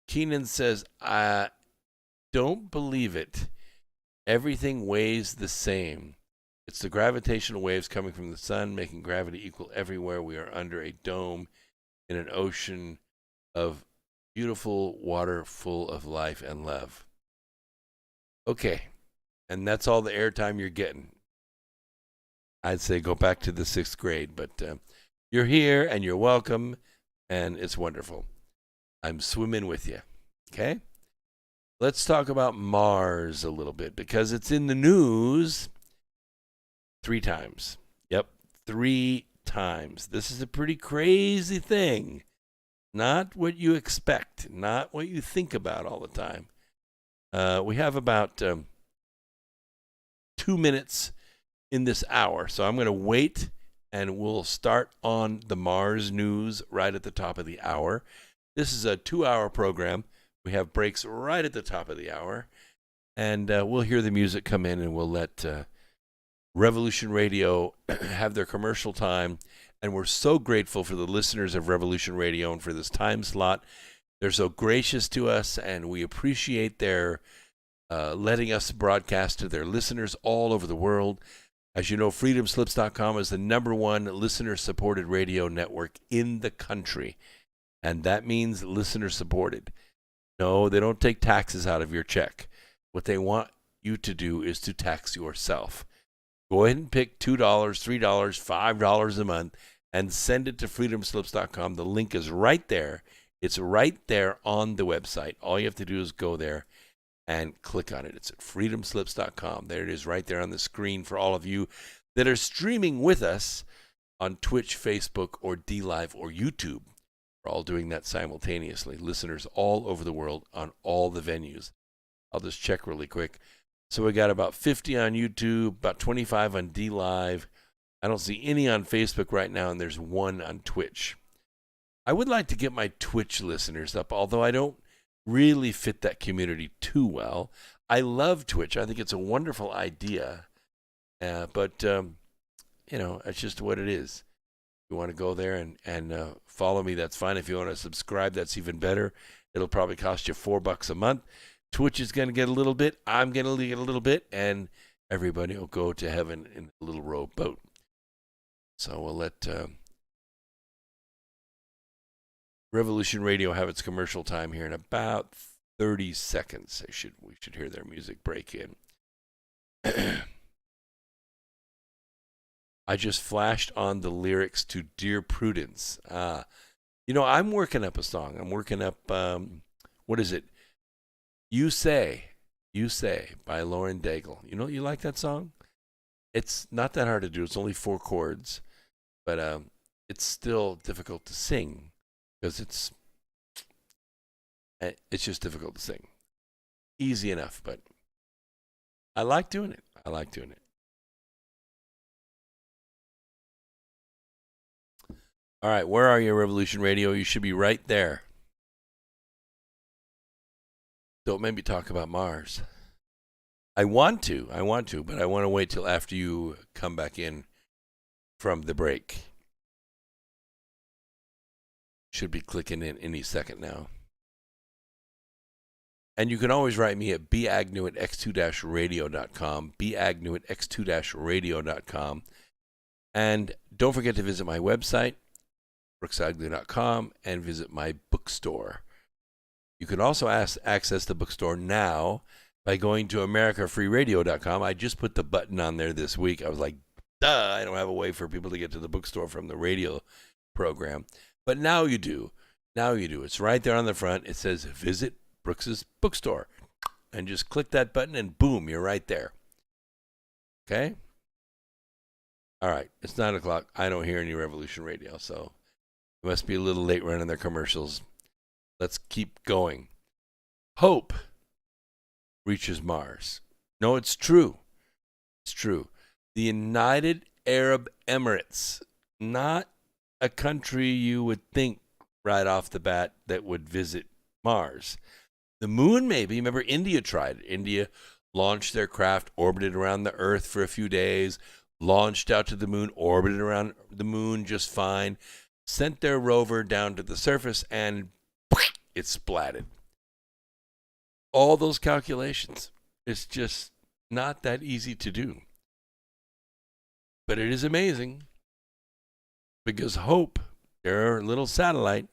Keenan says, I don't believe it. Everything weighs the same. It's the gravitational waves coming from the sun, making gravity equal everywhere. We are under a dome in an ocean of beautiful water full of life and love. Okay, and that's all the airtime you're getting. I'd say go back to the 6th grade, but you're here and you're welcome, and it's wonderful. I'm swimming with you, okay? Let's talk about Mars a little bit because it's in the news 3 times. Yep, 3 times. This is a pretty crazy thing. Not what you expect, not what you think about all the time. We have about 2 minutes in this hour, so I'm going to wait and we'll start on the Mars news right at the top of the hour. This is a 2-hour program. We have breaks right at the top of the hour, and we'll hear the music come in, and we'll let Revolution Radio have their commercial time. And we're so grateful for the listeners of Revolution Radio and for this time slot. They're so gracious to us, and we appreciate their letting us broadcast to their listeners all over the world. As you know, freedomslips.com is the #1 listener-supported radio network in the country, and that means listener-supported. No, they don't take taxes out of your check. What they want you to do is to tax yourself. Go ahead and pick $2, $3, $5 a month and send it to freedomslips.com. The link is right there. It's right there on the website. All you have to do is go there and click on it. It's at freedomslips.com. There it is right there on the screen for all of you that are streaming with us on Twitch, Facebook, or DLive, or YouTube. We're all doing that simultaneously. Listeners all over the world on all the venues. I'll just check really quick. So we got about 50 on YouTube, about 25 on DLive. I don't see any on Facebook right now, and there's 1 on Twitch. I would like to get my Twitch listeners up, although I don't really fit that community too well. I love Twitch. I think it's a wonderful idea, but it's just what it is. If you want to go there and follow me, that's fine. If you want to subscribe, that's even better. It'll probably cost you $4 a month. Twitch is going to get a little bit. I'm going to get a little bit, and everybody will go to heaven in a little rowboat. So we'll let Revolution Radio have its commercial time here in about 30 seconds. We should hear their music break in. I just flashed on the lyrics to Dear Prudence. I'm working up a song. I'm working up, what is it? You Say by Lauren Daigle. You like that song? It's not that hard to do. It's only 4 chords, but it's still difficult to sing because it's just difficult to sing. Easy enough, but I like doing it. All right, where are you, Revolution Radio? You should be right there. Don't make me talk about Mars. I want to, but I want to wait till after you come back in from the break. Should be clicking in any second now. And you can always write me at bagnew@x2-radio.com, bagnew@x2-radio.com. And don't forget to visit my website, brooksagnew.com, and visit my bookstore. You can also access the bookstore now by going to americafreeradio.com. I just put the button on there this week. I was like, duh, I don't have a way for people to get to the bookstore from the radio program. But now you do. It's right there on the front. It says, visit Brooks's bookstore. And just click that button and boom, you're right there. Okay? All right, it's 9 o'clock. I don't hear any Revolution Radio, so it must be a little late running their commercials. Let's keep going. Hope reaches Mars. No, it's true. The United Arab Emirates, not a country you would think right off the bat that would visit Mars. The moon, maybe. Remember, India tried it. India launched their craft, orbited around the Earth for a few days, launched out to the moon, orbited around the moon just fine, sent their rover down to the surface, and it splatted. All those calculations. It's just not that easy to do. But it is amazing because Hope, their little satellite,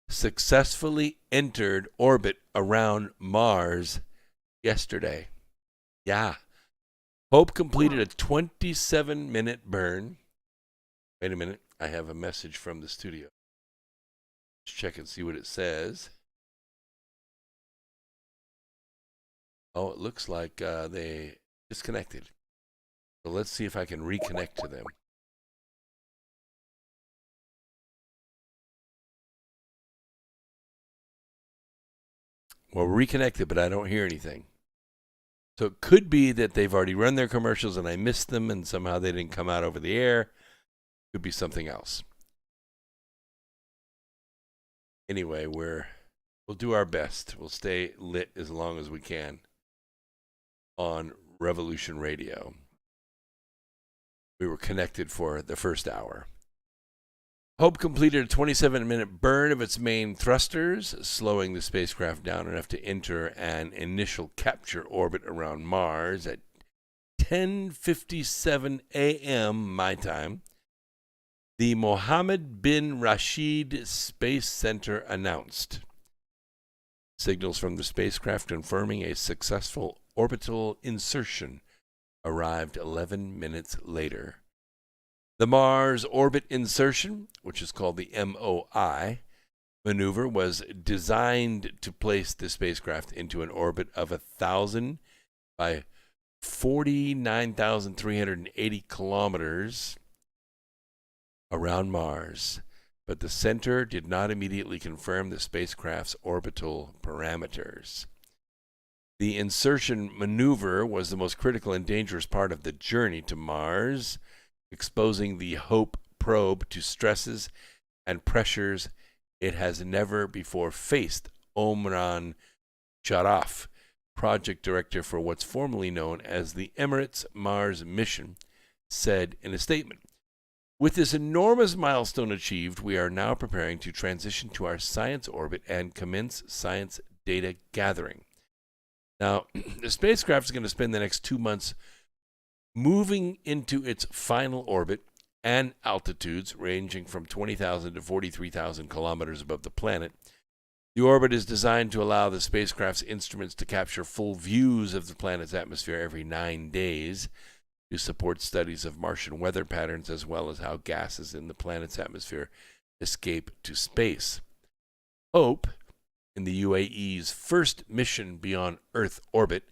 successfully entered orbit around Mars yesterday. Yeah. Hope completed a 27-minute burn. Wait a minute. I have a message from the studio. Let's check and see what it says. Oh, it looks like they disconnected. So let's see if I can reconnect to them. Well, reconnected, but I don't hear anything. So it could be that they've already run their commercials and I missed them and somehow they didn't come out over the air. Could be something else. Anyway, we'll do our best. We'll stay lit as long as we can on Revolution Radio. We were connected for the first hour. Hope completed a 27-minute burn of its main thrusters, slowing the spacecraft down enough to enter an initial capture orbit around Mars at 10:57 a.m. my time. The Mohammed bin Rashid Space Center announced. Signals from the spacecraft confirming a successful orbital insertion arrived 11 minutes later. The Mars orbit insertion, which is called the MOI maneuver, was designed to place the spacecraft into an orbit of 1,000 by 49,380 kilometers around Mars, but the center did not immediately confirm the spacecraft's orbital parameters. The insertion maneuver was the most critical and dangerous part of the journey to Mars, exposing the Hope probe to stresses and pressures it has never before faced. Omran Sharaf, project director for what's formerly known as the Emirates Mars mission, said in a statement, "With this enormous milestone achieved, we are now preparing to transition to our science orbit and commence science data gathering." Now, the spacecraft is going to spend the next 2 months moving into its final orbit and altitudes ranging from 20,000 to 43,000 kilometers above the planet The orbit is designed to allow the spacecraft's instruments to capture full views of the planet's atmosphere every 9 days to support studies of Martian weather patterns as well as how gases in the planet's atmosphere escape to space. HOPE, in the UAE's first mission beyond Earth orbit,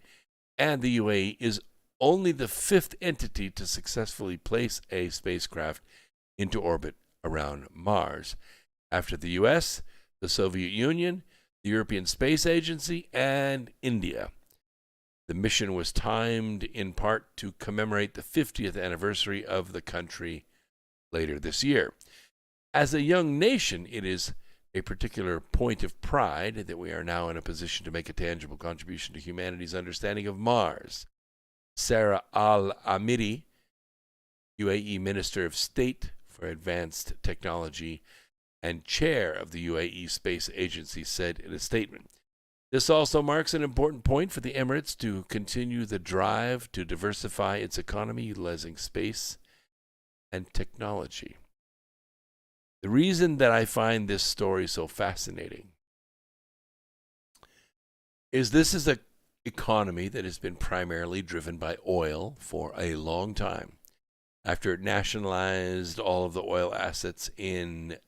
and the UAE is only the 5th entity to successfully place a spacecraft into orbit around Mars, after the US, the Soviet Union, the European Space Agency, and India. The mission was timed in part to commemorate the 50th anniversary of the country later this year. As a young nation, it is a particular point of pride that we are now in a position to make a tangible contribution to humanity's understanding of Mars. Sarah Al-Amiri, UAE Minister of State for Advanced Technology and chair of the UAE Space Agency, said in a statement, "This also marks an important point for the Emirates to continue the drive to diversify its economy utilizing space and technology." The reason that I find this story so fascinating is this is an economy that has been primarily driven by oil for a long time. After it nationalized all of the oil assets in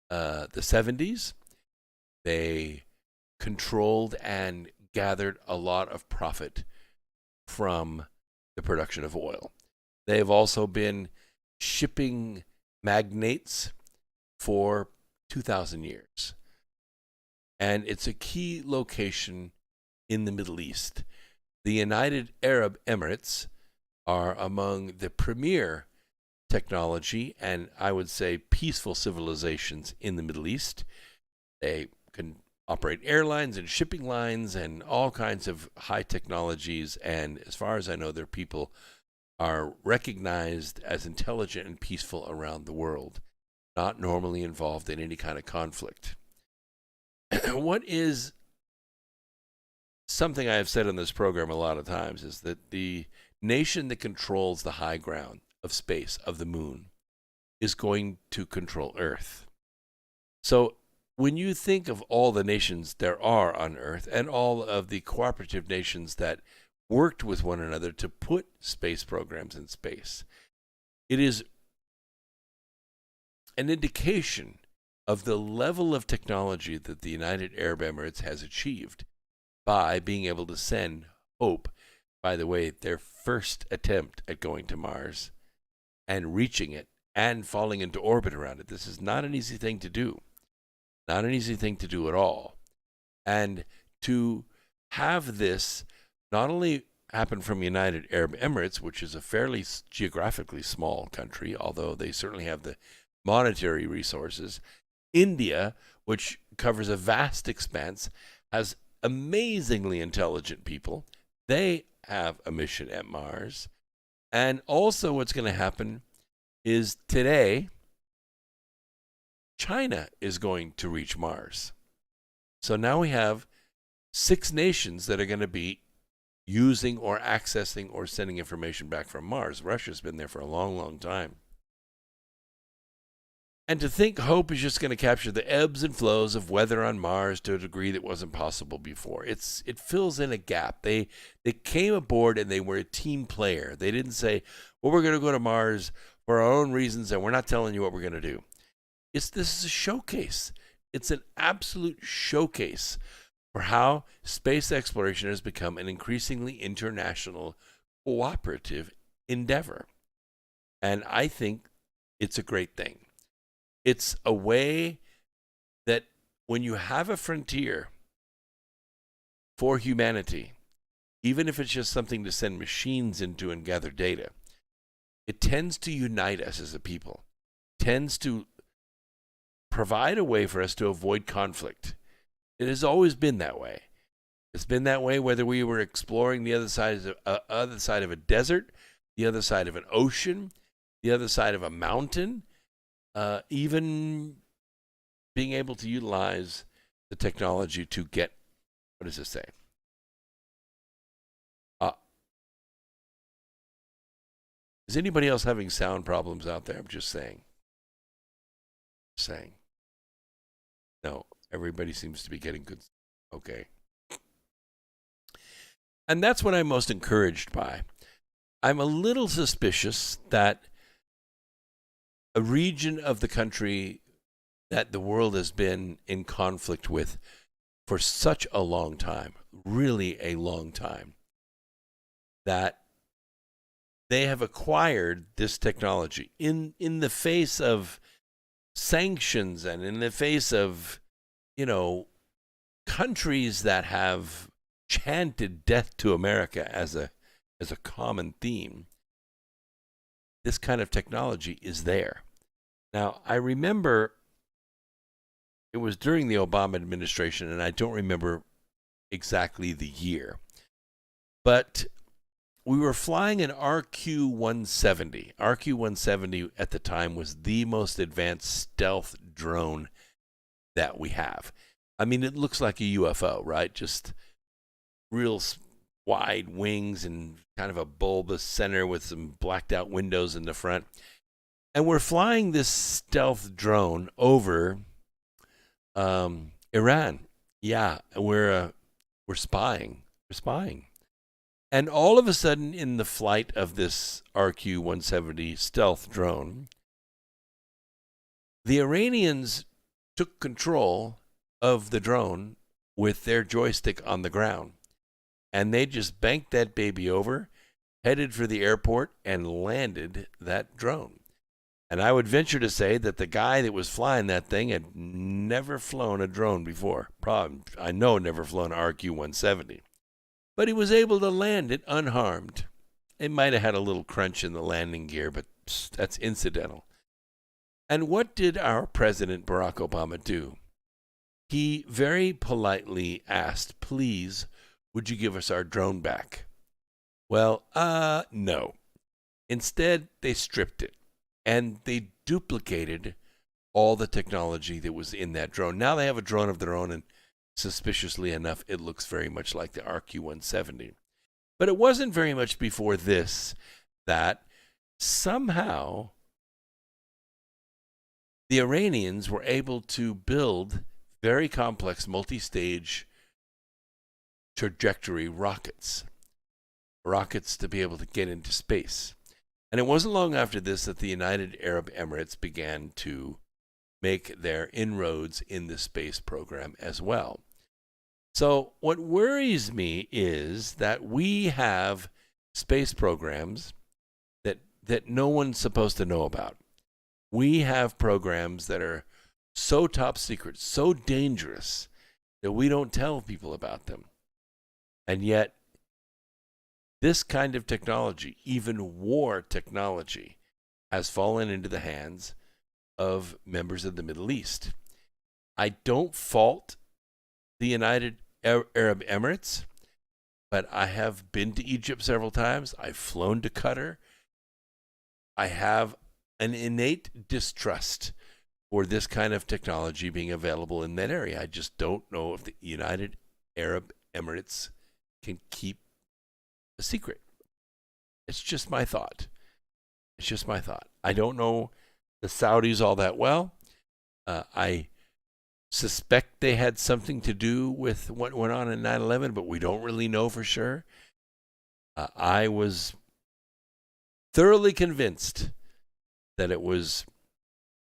the 70s, they controlled and gathered a lot of profit from the production of oil. They have also been shipping magnates for 2,000 years. And it's a key location in the Middle East. The United Arab Emirates are among the premier technology and, I would say, peaceful civilizations in the Middle East. They can operate airlines and shipping lines and all kinds of high technologies. And as far as I know, their people are recognized as intelligent and peaceful around the world, not normally involved in any kind of conflict. What is something I have said on this program a lot of times is that the nation that controls the high ground of space, of the moon, is going to control Earth. So when you think of all the nations there are on Earth and all of the cooperative nations that worked with one another to put space programs in space, it is an indication of the level of technology that the United Arab Emirates has achieved by being able to send HOPE, by the way, their first attempt at going to Mars and reaching it and falling into orbit around it. This is not an easy thing to do. Not an easy thing to do at all. And to have this not only happen from United Arab Emirates, which is a fairly geographically small country, although they certainly have the monetary resources. India, which covers a vast expanse, has amazingly intelligent people. They have a mission at Mars. And also what's going to happen is today, China is going to reach Mars. So now we have 6 nations that are going to be using or accessing or sending information back from Mars. Russia's been there for a long, long time. And to think HOPE is just going to capture the ebbs and flows of weather on Mars to a degree that wasn't possible before. It fills in a gap. They came aboard and they were a team player. They didn't say, well, we're going to go to Mars for our own reasons and we're not telling you what we're going to do. This is a showcase. It's an absolute showcase for how space exploration has become an increasingly international cooperative endeavor. And I think it's a great thing. It's a way that when you have a frontier for humanity, even if it's just something to send machines into and gather data, it tends to unite us as a people, tends to provide a way for us to avoid conflict. It has always been that way. It's been that way whether we were exploring the other side of a desert, the other side of an ocean, the other side of a mountain, even being able to utilize the technology to get, what does it say? Is anybody else having sound problems out there? I'm just saying. No. Everybody seems to be getting good. Okay. And that's what I'm most encouraged by. I'm a little suspicious that a region of the country that the world has been in conflict with for such a long time, really a long time, that they have acquired this technology in the face of sanctions and in the face of, countries that have chanted death to America as a common theme. This kind of technology is there. Now, I remember it was during the Obama administration, and I don't remember exactly the year, but we were flying an RQ-170. RQ-170 at the time was the most advanced stealth drone that we have. I mean, it looks like a UFO, right? Just real wide wings and kind of a bulbous center with some blacked out windows in the front. And we're flying this stealth drone over Iran. Yeah, we're spying. We're spying. And all of a sudden, in the flight of this RQ-170 stealth drone, the Iranians took control of the drone with their joystick on the ground. And they just banked that baby over, headed for the airport, and landed that drone. And I would venture to say that the guy that was flying that thing had never flown a drone before. Probably, I know, never flown an RQ-170. But he was able to land it unharmed. It might have had a little crunch in the landing gear, but that's incidental. And what did our President Barack Obama do? He very politely asked, please, would you give us our drone back? Well, no. Instead, they stripped it, and they duplicated all the technology that was in that drone. Now they have a drone of their own, and suspiciously enough, it looks very much like the RQ-170. But it wasn't very much before this that somehow the Iranians were able to build very complex multi-stage trajectory rockets to be able to get into space. And it wasn't long after this that the United Arab Emirates began to make their inroads in the space program as well. So what worries me is that we have space programs that no one's supposed to know about. We have programs that are so top secret, so dangerous, that we don't tell people about them. And yet, this kind of technology, even war technology, has fallen into the hands of members of the Middle East. I don't fault the United Arab Emirates, but I have been to Egypt several times. I've flown to Qatar. I have an innate distrust for this kind of technology being available in that area. I just don't know if the United Arab Emirates can keep a secret. It's just my thought. I don't know the Saudis all that well. I suspect they had something to do with what went on in 9/11, but we don't really know for sure. I was thoroughly convinced that it was,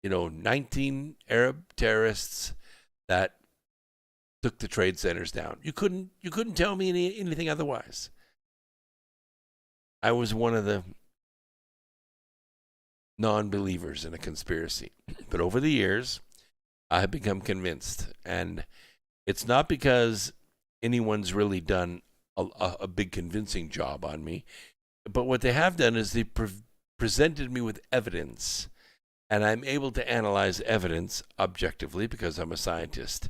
19 Arab terrorists that took the trade centers down. You couldn't tell me anything otherwise. I was one of the non-believers in a conspiracy. But over the years, I have become convinced. And it's not because anyone's really done a big convincing job on me. But what they have done is they presented me with evidence. And I'm able to analyze evidence objectively because I'm a scientist.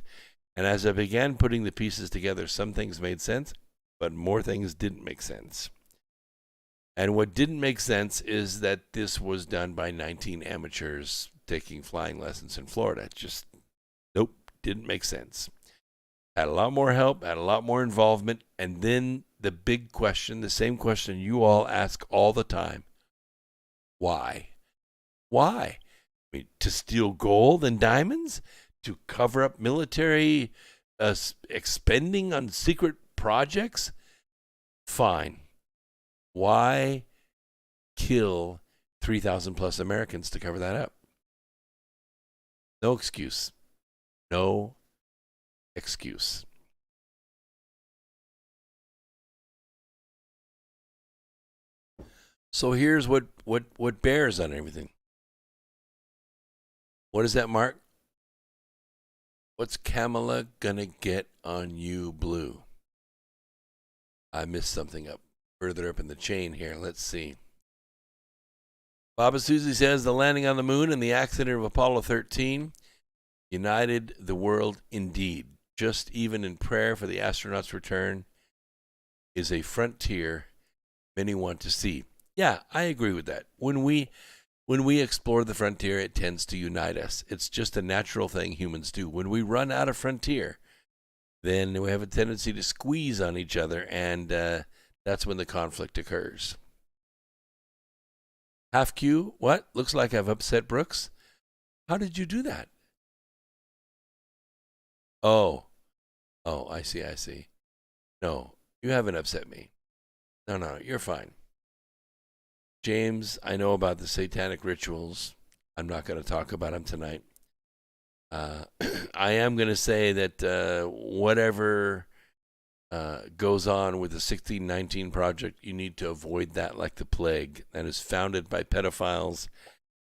And as I began putting the pieces together, some things made sense, but more things didn't make sense. And what didn't make sense is that this was done by 19 amateurs taking flying lessons in Florida. Just, nope, didn't make sense. Had a lot more help, had a lot more involvement, and then the big question, the same question you all ask all the time. Why? Why? I mean, to steal gold and diamonds? to cover up military expending on secret projects? Fine. Why kill 3,000 plus Americans to cover that up? No excuse. No excuse. So here's what bears on everything. What is that, Mark? What's Kamala gonna get on you, Blue? I missed something up further up in the chain here. Let's see. Baba Susie says the landing on the moon and the accident of Apollo 13 united the world indeed. Just even in prayer for the astronauts' return is a frontier many want to see. Yeah, I agree with that. When we explore the frontier, it tends to unite us. It's just a natural thing humans do. When we run out of frontier, then we have a tendency to squeeze on each other, and that's when the conflict occurs. Half Q, what? Looks like I've upset Brooks. How did you do that? Oh, I see. No, you haven't upset me. No, you're fine. James, I know about the satanic rituals. I'm not going to talk about them tonight. I am going to say that whatever goes on with the 1619 Project, you need to avoid that like the plague. That is founded by pedophiles,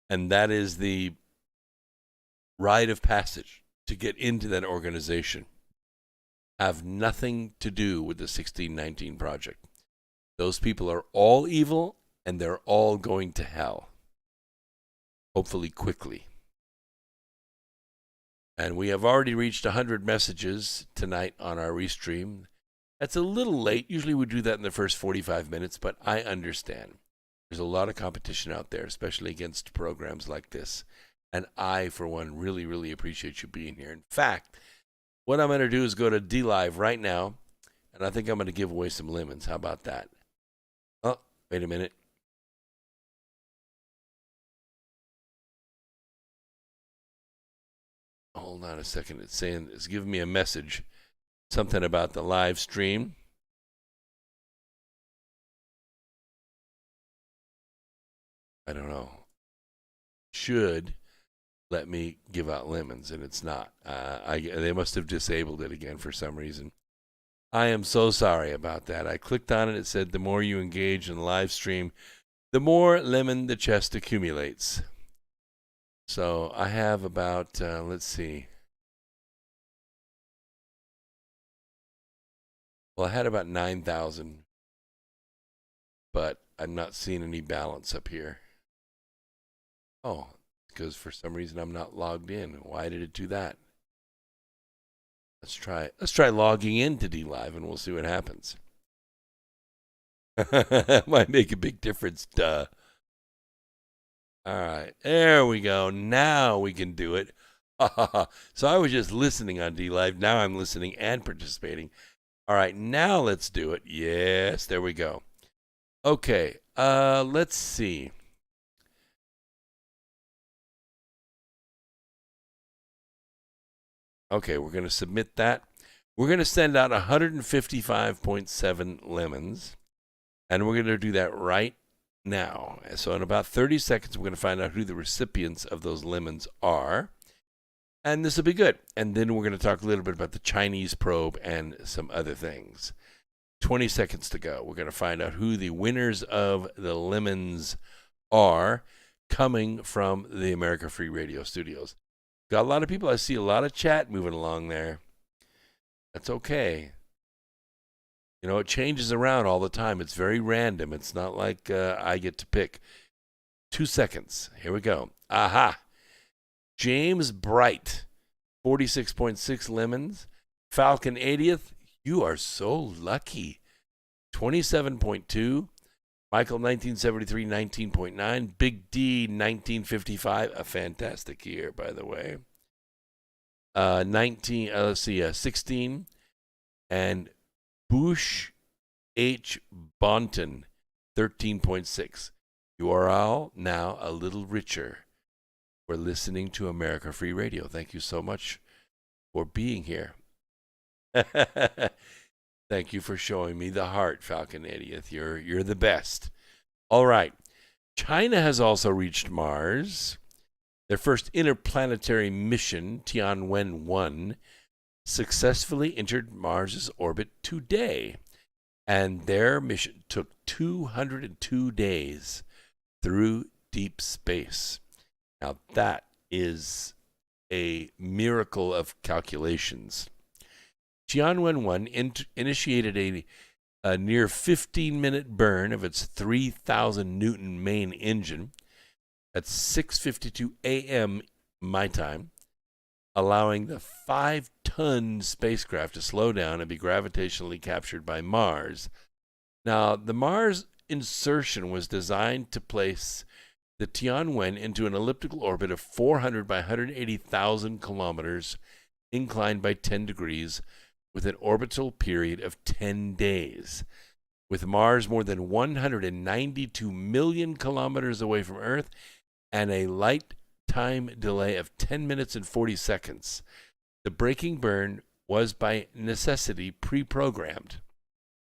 and that is the rite of passage to get into that organization. Have nothing to do with the 1619 Project. Those people are all evil, and they're all going to hell. Hopefully quickly. And we have already reached 100 messages tonight on our restream. That's a little late. Usually we do that in the first 45 minutes, but I understand. There's a lot of competition out there, especially against programs like this. And I, for one, really, really appreciate you being here. In fact, what I'm going to do is go to DLive right now, and I think I'm going to give away some lemons. How about that? Oh, wait a minute. Hold on a second. It's giving me a message. Something about the live stream. I don't know. Should let me give out lemons, and it's not. They must have disabled it again for some reason. I am so sorry about that. I clicked on it. It said the more you engage in the live stream, the more lemon the chest accumulates. So I have about, let's see. Well, I had about 9,000, but I'm not seeing any balance up here. Oh, because for some reason I'm not logged in. Why did it do that? Let's try logging into DLive and we'll see what happens. Might make a big difference, duh. All right, there we go. Now we can do it. So I was just listening on DLive. Now I'm listening and participating. All right, now let's do it. Yes, there we go. Okay, let's see. Okay, we're going to submit that. We're going to send out 155.7 lemons, and we're going to do that right now. So in about 30 seconds, we're going to find out who the recipients of those lemons are. And this will be good. And then we're going to talk a little bit about the Chinese probe and some other things. 20 seconds to go. We're going to find out who the winners of the lemons are coming from the America Free Radio studios. Got a lot of people. I see a lot of chat moving along there. That's okay. You know, it changes around all the time. It's very random. It's not like I get to pick. 2 seconds. Here we go. Aha. James Bright, 46.6 lemons. Falcon 80th. You are so lucky. 27.2. Michael 1973, 19.9. Big D 1955. A fantastic year, by the way. 16. And Bush H. Bonton, 13.6. You are all now a little richer. We're listening to America Free Radio. Thank you so much for being here. Thank you for showing me the heart, Falcon 80th. You're the best. All right. China has also reached Mars. Their first interplanetary mission, Tianwen-1, successfully entered Mars's orbit today. And their mission took 202 days through deep space. Now, that is a miracle of calculations. Tianwen-1 initiated a near 15-minute burn of its 3,000 Newton main engine at 6:52 a.m. my time, allowing the 5-ton spacecraft to slow down and be gravitationally captured by Mars. Now, the Mars insertion was designed to place the Tianwen into an elliptical orbit of 400 by 180,000 kilometers, inclined by 10 degrees, with an orbital period of 10 days. With Mars more than 192 million kilometers away from Earth and a light time delay of 10 minutes and 40 seconds, the braking burn was by necessity pre-programmed.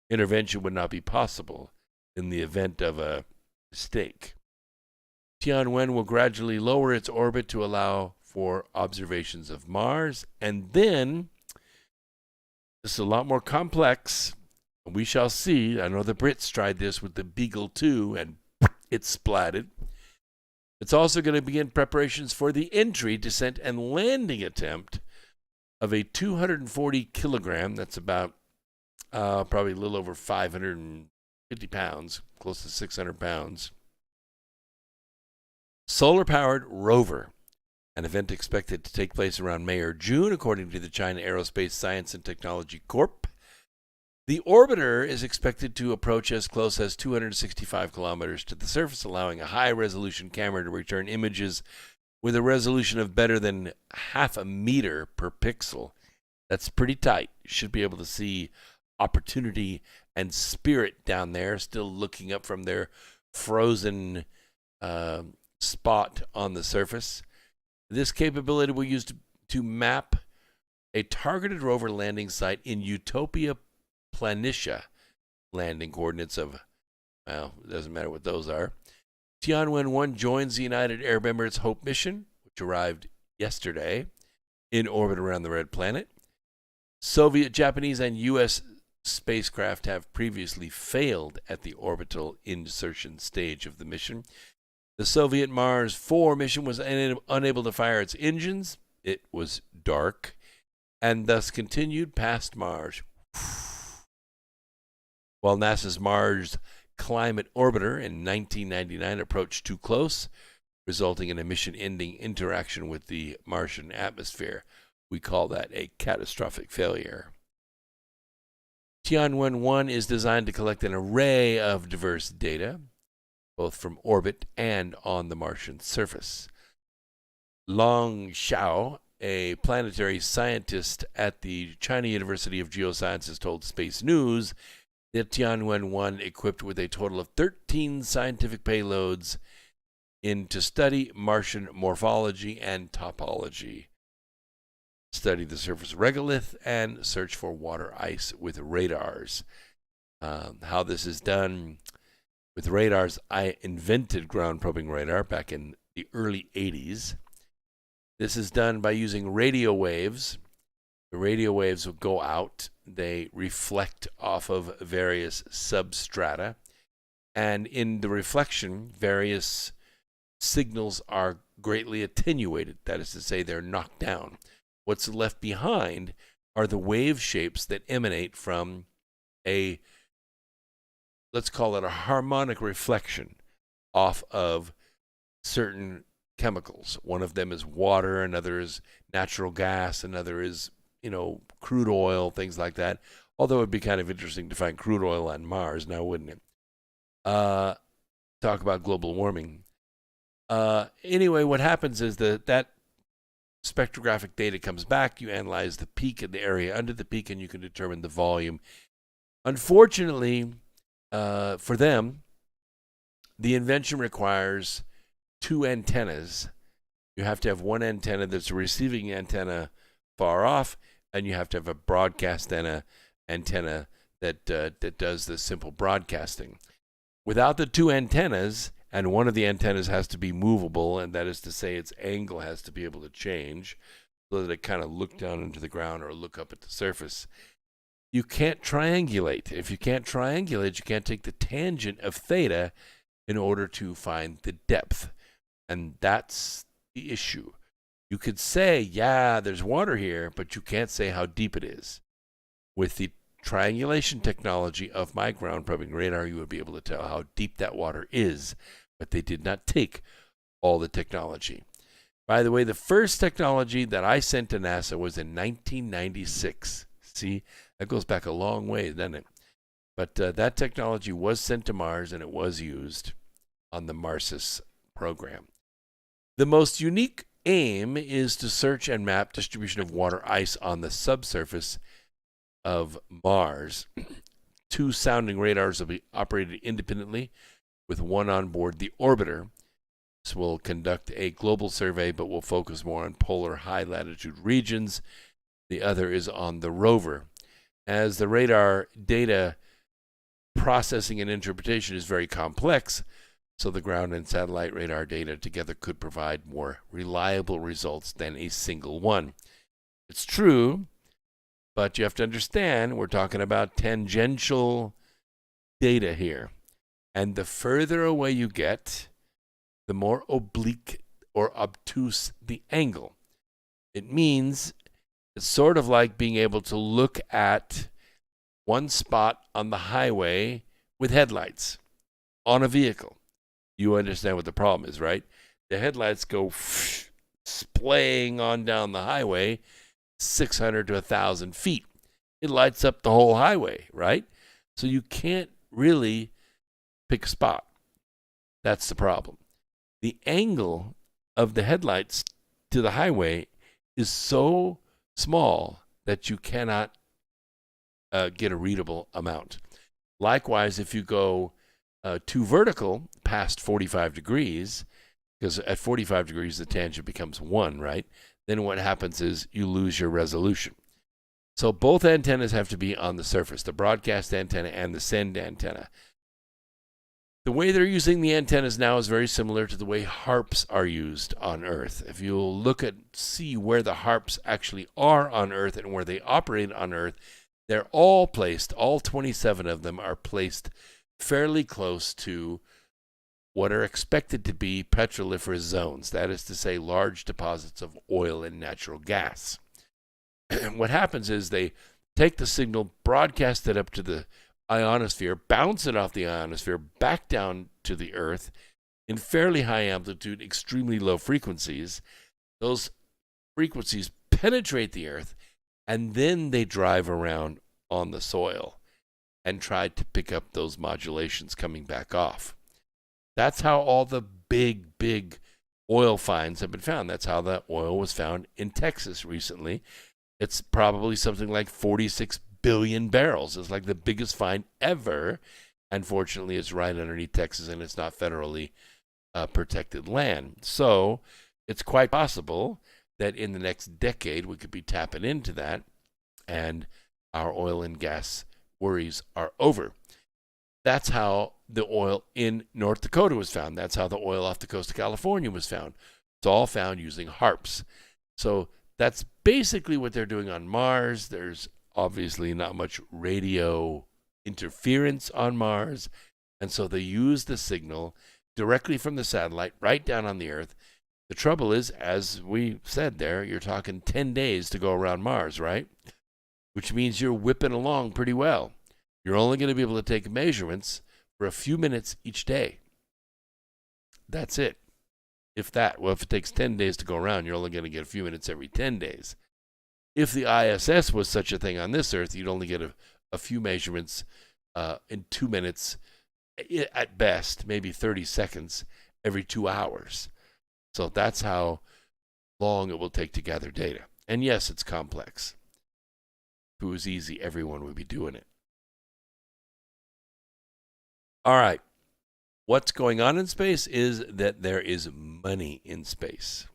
Intervention would not be possible in the event of a mistake. Tianwen will gradually lower its orbit to allow for observations of Mars, and then, this is a lot more complex, we shall see. I know the Brits tried this with the Beagle 2, and it splatted. It's also going to begin preparations for the entry, descent, and landing attempt of a 240 kilogram, that's about probably a little over 550 pounds, close to 600 pounds, solar-powered rover. An event expected to take place around May or June, according to the China Aerospace Science and Technology Corp. The orbiter is expected to approach as close as 265 kilometers to the surface, allowing a high-resolution camera to return images with a resolution of better than half a meter per pixel. That's pretty tight. You should be able to see Opportunity and Spirit down there, still looking up from their frozen spot on the surface. This capability will use to map a targeted rover landing site in Utopia Planitia, landing coordinates of, well, it doesn't matter what those are. Tianwen-1 joins the United Arab Emirates Hope mission, which arrived yesterday in orbit around the Red Planet. Soviet, Japanese, and U.S. spacecraft have previously failed at the orbital insertion stage of the mission. The Soviet Mars 4 mission was unable to fire its engines. It was dark, and thus continued past Mars. While NASA's Mars Climate Orbiter in 1999 approached too close, resulting in a mission-ending interaction with the Martian atmosphere. We call that a catastrophic failure. Tianwen-1 is designed to collect an array of diverse data, both from orbit and on the Martian surface. Long Xiao, a planetary scientist at the China University of Geosciences, told Space News that Tianwen-1, equipped with a total of 13 scientific payloads to study Martian morphology and topology, study the surface regolith, and search for water ice with radars. How this is done with radars, I invented ground probing radar back in the early 80s. This is done by using radio waves. The radio waves will go out. They reflect off of various substrata. And in the reflection, various signals are greatly attenuated. That is to say, they're knocked down. What's left behind are the wave shapes that emanate from a, let's call it a harmonic reflection off of certain chemicals. One of them is water, another is natural gas, another is, crude oil, things like that. Although it'd be kind of interesting to find crude oil on Mars now, wouldn't it? Talk about global warming. Anyway, what happens is that spectrographic data comes back. You analyze the peak and the area under the peak, and you can determine the volume. Unfortunately, for them, the invention requires 2 antennas. You have to have one antenna that's a receiving antenna far off, and you have to have a broadcast antenna that does the simple broadcasting. Without the two antennas, and one of the antennas has to be movable, and that is to say its angle has to be able to change so that it kind of look down into the ground or look up at the surface. You can't triangulate. If you can't triangulate, you can't take the tangent of theta in order to find the depth. And that's the issue. You could say, yeah, there's water here, but you can't say how deep it is. With the triangulation technology of my ground probing radar, you would be able to tell how deep that water is, but they did not take all the technology. By the way, the first technology that I sent to NASA was in 1996. See, that goes back a long way, doesn't it? But that technology was sent to Mars, and it was used on the Marsus program. The most unique aim is to search and map distribution of water ice on the subsurface of Mars. 2 sounding radars will be operated independently, with one on board the orbiter. This will conduct a global survey, but will focus more on polar high-latitude regions. The other is on the rover. As the radar data processing and interpretation is very complex, so the ground and satellite radar data together could provide more reliable results than a single one. It's true, but you have to understand we're talking about tangential data here. And the further away you get, the more oblique or obtuse the angle. It means it's sort of like being able to look at one spot on the highway with headlights on a vehicle. You understand what the problem is, right? The headlights go splaying on down the highway 600 to 1,000 feet. It lights up the whole highway, right? So you can't really pick a spot. That's the problem. The angle of the headlights to the highway is so small that you cannot get a readable amount. Likewise, if you go too vertical past 45 degrees, because at 45 degrees the tangent becomes 1, right? Then what happens is you lose your resolution. So both antennas have to be on the surface, the broadcast antenna and the send antenna. The way they're using the antennas now is very similar to the way HARPs are used on Earth. If you'll see where the HARPs actually are on Earth and where they operate on Earth, they're all placed, all 27 of them are placed fairly close to what are expected to be petroliferous zones. That is to say, large deposits of oil and natural gas. And what happens is they take the signal, broadcast it up to the ionosphere, bounce it off the ionosphere back down to the Earth in fairly high amplitude, extremely low frequencies. Those frequencies penetrate the Earth, and then they drive around on the soil and try to pick up those modulations coming back off. That's how all the big oil finds have been found. That's how the oil was found in Texas recently. It's probably something like 46 billion barrels. It's like the biggest find ever. Unfortunately, it's right underneath Texas, and it's not federally protected land. So it's quite possible that in the next decade we could be tapping into that, and our oil and gas worries are over. That's how the oil in North Dakota was found. That's how the oil off the coast of California was found. It's all found using HARPs. So that's basically what they're doing on Mars. There's obviously not much radio interference on Mars, and so they use the signal directly from the satellite right down on the Earth. The trouble is, as we said there, you're talking 10 days to go around Mars, right? Which means you're whipping along pretty well. You're only going to be able to take measurements for a few minutes each day. That's it. If that. Well, if it takes 10 days to go around, you're only going to get a few minutes every 10 days. If the ISS was such a thing on this Earth, you'd only get a few measurements in 2 minutes at best, maybe 30 seconds every 2 hours. So that's how long it will take to gather data. And yes, it's complex. If it was easy, everyone would be doing it. All right. What's going on in space is that there is money in space.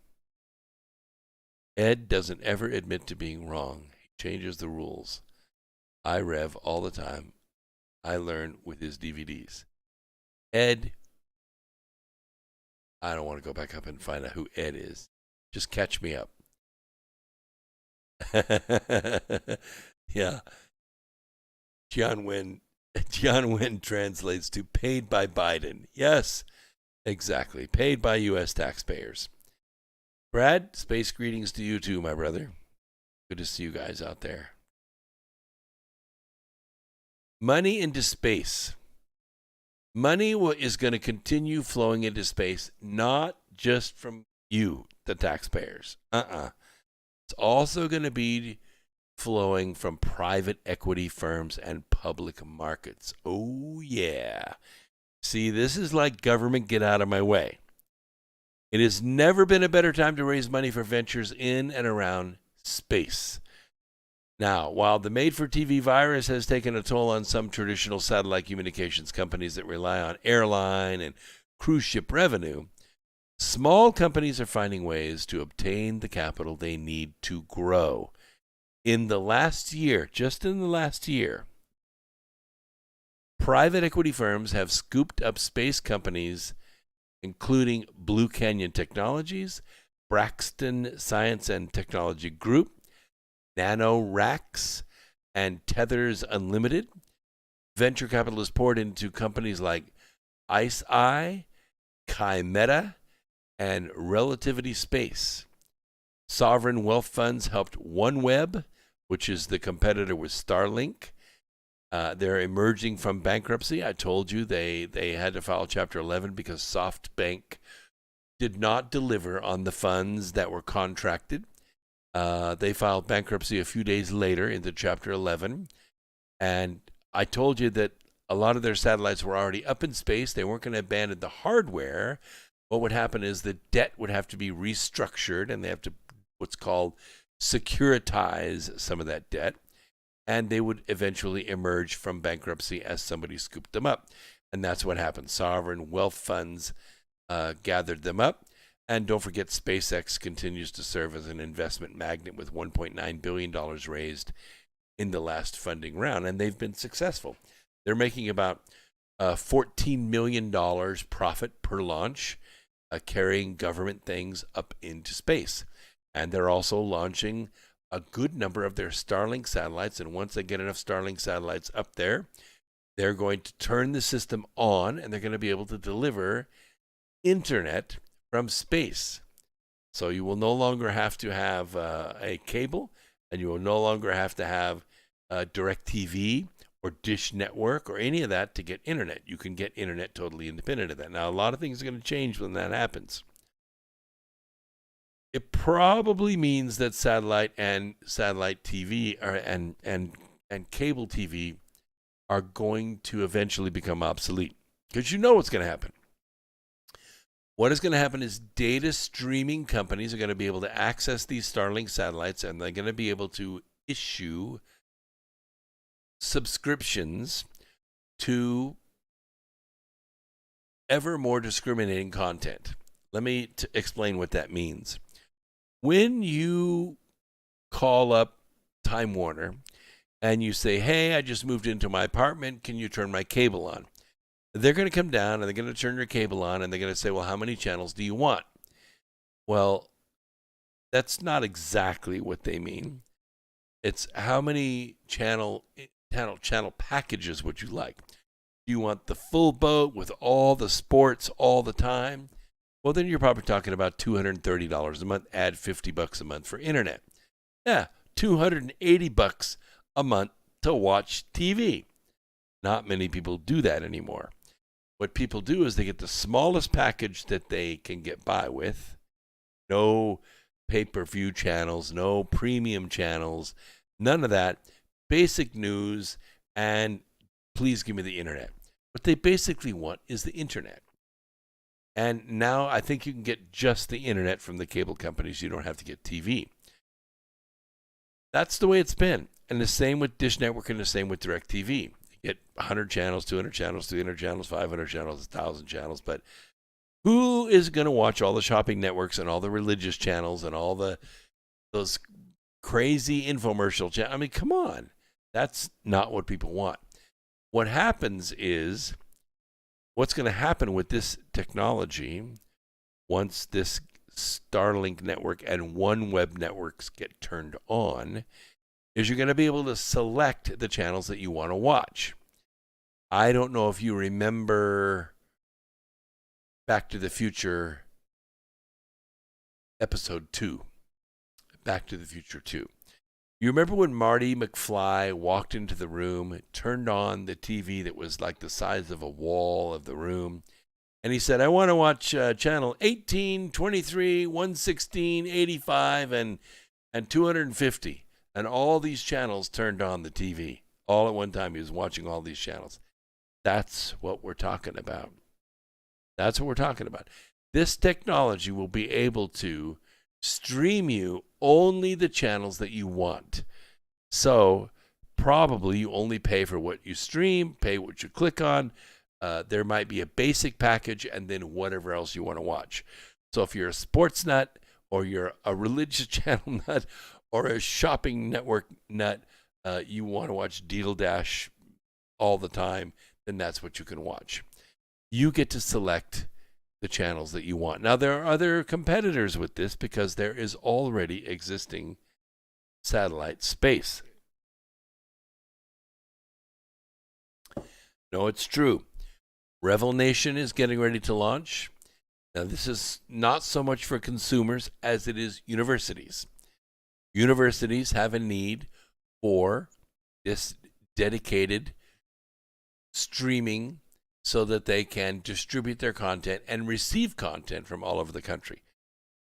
Ed doesn't ever admit to being wrong. He changes the rules. I rev all the time. I learn with his DVDs. Ed, I don't want to go back up and find out who Ed is. Just catch me up. Yeah. Jan Wen translates to paid by Biden. Yes, exactly. Paid by U.S. taxpayers. Brad, space greetings to you too, my brother. Good to see you guys out there. Money into space. Money is going to continue flowing into space, not just from you, the taxpayers. It's also going to be flowing from private equity firms and public markets. Oh, yeah. See, this is like government get out of my way. It has never been a better time to raise money for ventures in and around space. Now, while the made-for-TV virus has taken a toll on some traditional satellite communications companies that rely on airline and cruise ship revenue, small companies are finding ways to obtain the capital they need to grow. In the last year, just in the last year, private equity firms have scooped up space companies including Blue Canyon Technologies, Braxton Science and Technology Group, NanoRacks, and Tethers Unlimited. Venture capital is poured into companies like IceEye, Chimera, and Relativity Space. Sovereign wealth funds helped OneWeb, which is the competitor with Starlink. They're emerging from bankruptcy. I told you they had to file Chapter 11 because SoftBank did not deliver on the funds that were contracted. They filed bankruptcy a few days later into Chapter 11. And I told you that a lot of their satellites were already up in space. They weren't going to abandon the hardware. What would happen is the debt would have to be restructured, and they have to what's called securitize some of that debt. And they would eventually emerge from bankruptcy as somebody scooped them up. And that's what happened. Sovereign wealth funds gathered them up. And don't forget, SpaceX continues to serve as an investment magnet with $1.9 billion raised in the last funding round. And they've been successful. They're making about $14 million profit per launch, carrying government things up into space. And they're also launching a good number of their Starlink satellites. And once they get enough Starlink satellites up there, they're going to turn the system on, and they're going to be able to deliver internet from space. So you will no longer have to have a cable, and you will no longer have to have DirecTV or Dish Network or any of that to get internet. You can get internet totally independent of that. Now, a lot of things are going to change when that happens. It probably means that satellite TV and cable TV are going to eventually become obsolete, because you know what's going to happen. What is going to happen is data streaming companies are going to be able to access these Starlink satellites, and they're going to be able to issue subscriptions to ever more discriminating content. Let me explain what that means. When you call up Time Warner and you say, hey, I just moved into my apartment, can you turn my cable on? They're going to come down and they're going to turn your cable on, and they're going to say, well, how many channels do you want? Well, that's not exactly what they mean. It's how many channel packages would you like? Do you want the full boat with all the sports all the time? Well, then you're probably talking about $230 a month, add $50 a month for internet. Yeah, $280 a month to watch TV. Not many people do that anymore. What people do is they get the smallest package that they can get by with. No pay-per-view channels, no premium channels, none of that. Basic news, and please give me the internet. What they basically want is the internet. And now I think you can get just the internet from the cable companies. You don't have to get TV. That's the way it's been. And the same with Dish Network, and the same with DirecTV. You get 100 channels, 200 channels, 300 channels, 500 channels, 1,000 channels. But who is going to watch all the shopping networks and all the religious channels and all the those crazy infomercial channels. I mean, come on. That's not what people want. What happens is, what's going to happen with this technology once this Starlink network and OneWeb networks get turned on is you're going to be able to select the channels that you want to watch. I don't know if you remember Back to the Future Episode 2. Back to the Future 2. You remember when Marty McFly walked into the room, turned on the TV that was like the size of a wall of the room, and he said, I want to watch channel 18, 23, 116, 85, and 250. And all these channels turned on the TV. All at one time, he was watching all these channels. That's what we're talking about. That's what we're talking about. This technology will be able to stream you only the channels that you want. So probably you only pay for what you stream, pay what you click on. There might be a basic package and then whatever else you want to watch. So if you're a sports nut or you're a religious channel nut or a shopping network nut, you want to watch Deedle Dash all the time, then that's what you can watch. You get to select the channels that you want. Now, there are other competitors with this because there is already existing satellite space. No, it's true. Revel Nation is getting ready to launch. Now, this is not so much for consumers as it is universities. Universities have a need for this dedicated streaming so that they can distribute their content and receive content from all over the country.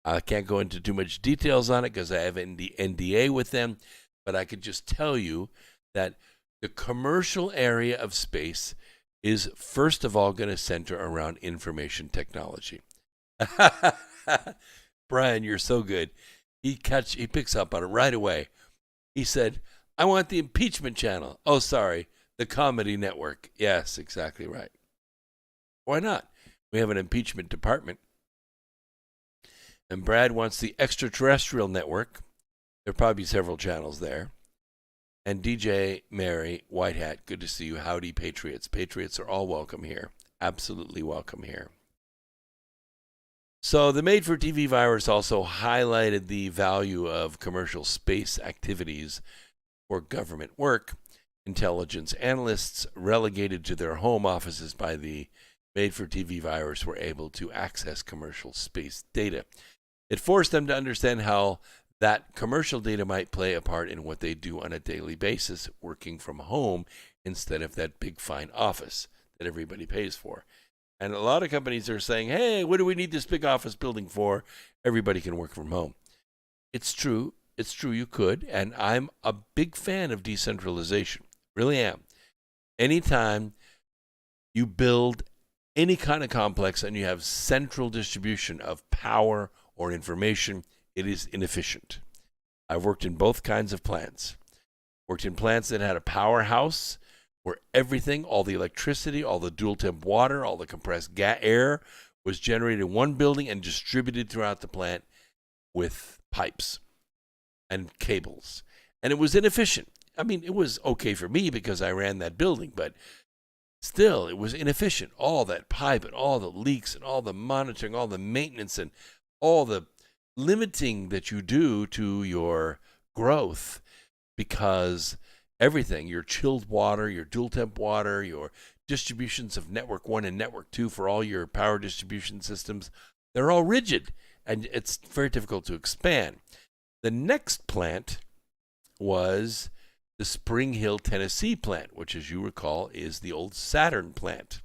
I can't go into too much details on it because I have an NDA with them, but I could just tell you that the commercial area of space is first of all going to center around information technology. Brian, you're so good. He picks up on it right away. He said, I want the impeachment channel. Oh, sorry, the comedy network. Yes, exactly right. Why not? We have an impeachment department. And Brad wants the extraterrestrial network. There'll probably be several channels there. And DJ Mary, White Hat, good to see you. Howdy, Patriots. Patriots are all welcome here. Absolutely welcome here. So the Made for TV virus also highlighted the value of commercial space activities for government work. Intelligence analysts relegated to their home offices by the Made for TV virus were able to access commercial space data. It forced them to understand how that commercial data might play a part in what they do on a daily basis, working from home instead of that big fine office that everybody pays for. And a lot of companies are saying, hey, what do we need this big office building for? Everybody can work from home. It's true. It's true you could. And I'm a big fan of decentralization. Really am. Anytime you build any kind of complex and you have central distribution of power or information, it is inefficient. I've worked in both kinds of plants. Worked in plants that had a powerhouse where everything, all the electricity, all the dual temp water, all the compressed air was generated in one building and distributed throughout the plant with pipes and cables. And it was inefficient. I mean, it was okay for me because I ran that building, but still, it was inefficient. All that pipe and all the leaks and all the monitoring, all the maintenance and all the limiting that you do to your growth because everything, your chilled water, your dual temp water, your distributions of network 1 and network 2 for all your power distribution systems, they're all rigid and it's very difficult to expand. The next plant was the Spring Hill, Tennessee plant, which as you recall is the old Saturn plant.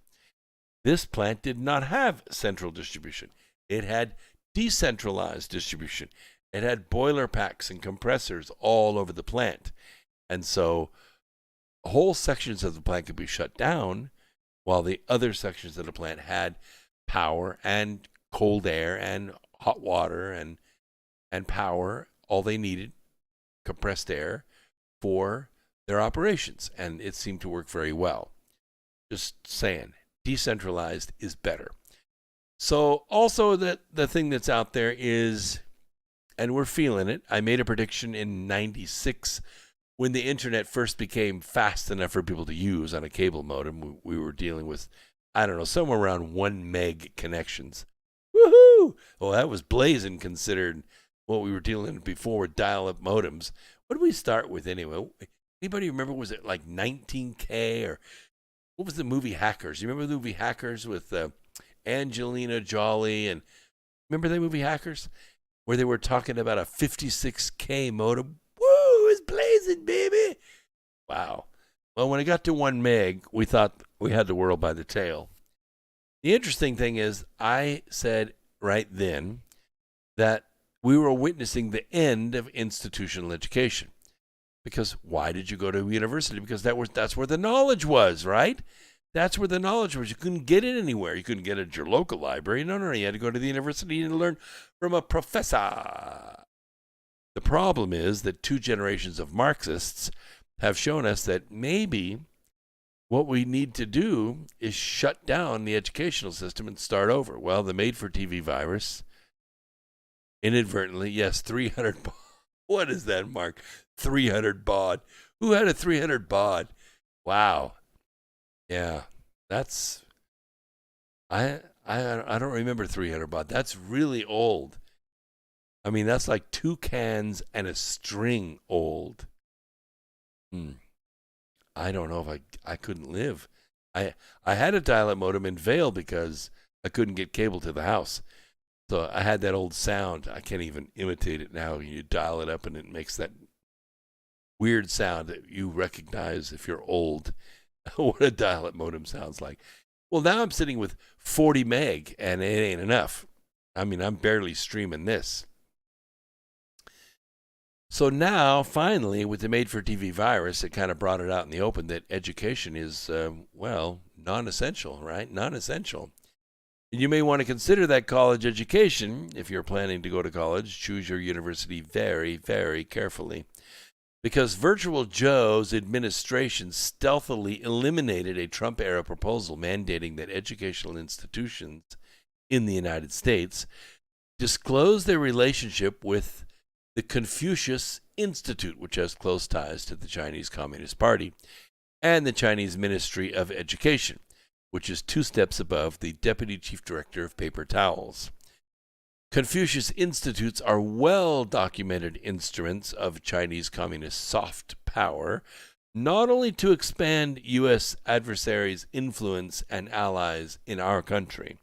This plant did not have central distribution. It had decentralized distribution. It had boiler packs and compressors all over the plant. And so whole sections of the plant could be shut down while the other sections of the plant had power and cold air and hot water and power, all they needed, compressed air, for their operations. And it seemed to work very well. Just saying, decentralized is better. So also the thing that's out there is and we're feeling it. I made a prediction in 96 when the internet first became fast enough for people to use on a cable modem. We were dealing with, I don't know, somewhere around 1 meg connections. Woohoo! Well, that was blazing considered what we were dealing with before with dial-up modems. What did we start with anyway? Anybody remember? Was it like 19K or what was the movie Hackers? You remember the movie Hackers with Angelina Jolie? And remember the movie Hackers where they were talking about a 56K modem? Woo! It's blazing, baby! Wow. Well, when it got to 1 meg, we thought we had the world by the tail. The interesting thing is, I said right then that we were witnessing the end of institutional education. Because why did you go to university? Because that's where the knowledge was, right? That's where the knowledge was. You couldn't get it anywhere. You couldn't get it at your local library. No. You had to go to the university and learn from a professor. The problem is that 2 generations of Marxists have shown us that maybe what we need to do is shut down the educational system and start over. Well, the made-for-TV virus, inadvertently, yes, 300. What is that, Mark? 300 baud. Who had a 300 baud? Wow. Yeah, that's. I don't remember 300 baud. That's really old. I mean, that's like 2 cans and a string old. I don't know if I couldn't live. I had a dial-up modem in Vail because I couldn't get cable to the house. So I had that old sound. I can't even imitate it now. You dial it up and it makes that weird sound that you recognize if you're old. What a dial-up modem sounds like. Well, now I'm sitting with 40 meg and it ain't enough. I mean, I'm barely streaming this. So now, finally, with the made-for-TV virus, it kind of brought it out in the open that education is, non-essential, right? Non-essential. And you may want to consider that college education. If you're planning to go to college, choose your university very, very carefully. Because Virtual Joe's administration stealthily eliminated a Trump-era proposal mandating that educational institutions in the United States disclose their relationship with the Confucius Institute, which has close ties to the Chinese Communist Party, and the Chinese Ministry of Education, which is 2 steps above the Deputy Chief Director of Paper Towels. Confucius Institutes are well-documented instruments of Chinese Communist soft power, not only to expand U.S. adversaries' influence and allies in our country,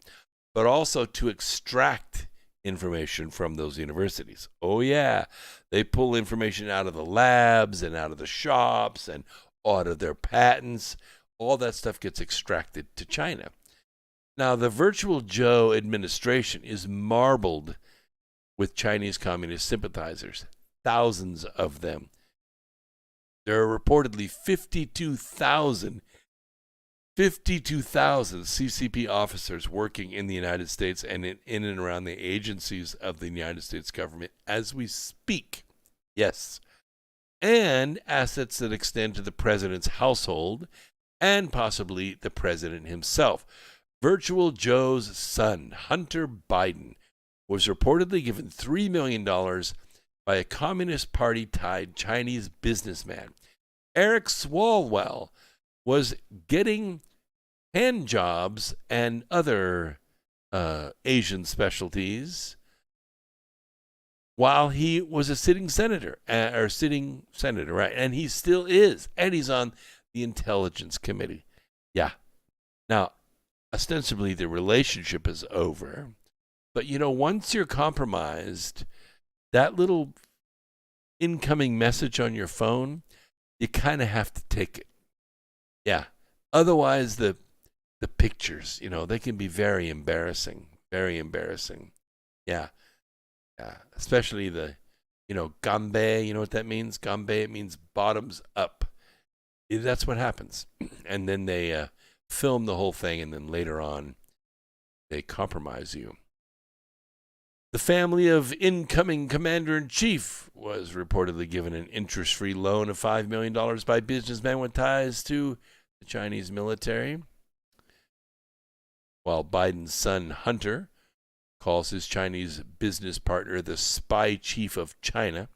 but also to extract information from those universities. Oh yeah, they pull information out of the labs and out of the shops and out of their patents. All that stuff gets extracted to China. Now, the Virtual Joe administration is marbled with Chinese communist sympathizers, thousands of them. There are reportedly 52,000 CCP officers working in the United States and in and around the agencies of the United States government as we speak. Yes. And assets that extend to the president's household and possibly the president himself. Virtual Joe's son, Hunter Biden, was reportedly given $3 million by a Communist Party-tied Chinese businessman. Eric Swalwell was getting hand jobs and other Asian specialties while he was a sitting senator, right? And he still is, and he's on the Intelligence Committee. Yeah. Now, ostensibly, the relationship is over, but once you're compromised, that little incoming message on your phone, you kind of have to take it. Yeah. Otherwise, the pictures, they can be very embarrassing. Very embarrassing. Yeah. Yeah. Especially the, gambe, you know what that means? Gambe, it means bottoms up. That's what happens. And then they film the whole thing, and then later on, they compromise you. The family of incoming commander-in-chief was reportedly given an interest-free loan of $5 million by businessmen with ties to the Chinese military, while Biden's son, Hunter, calls his Chinese business partner the spy chief of China.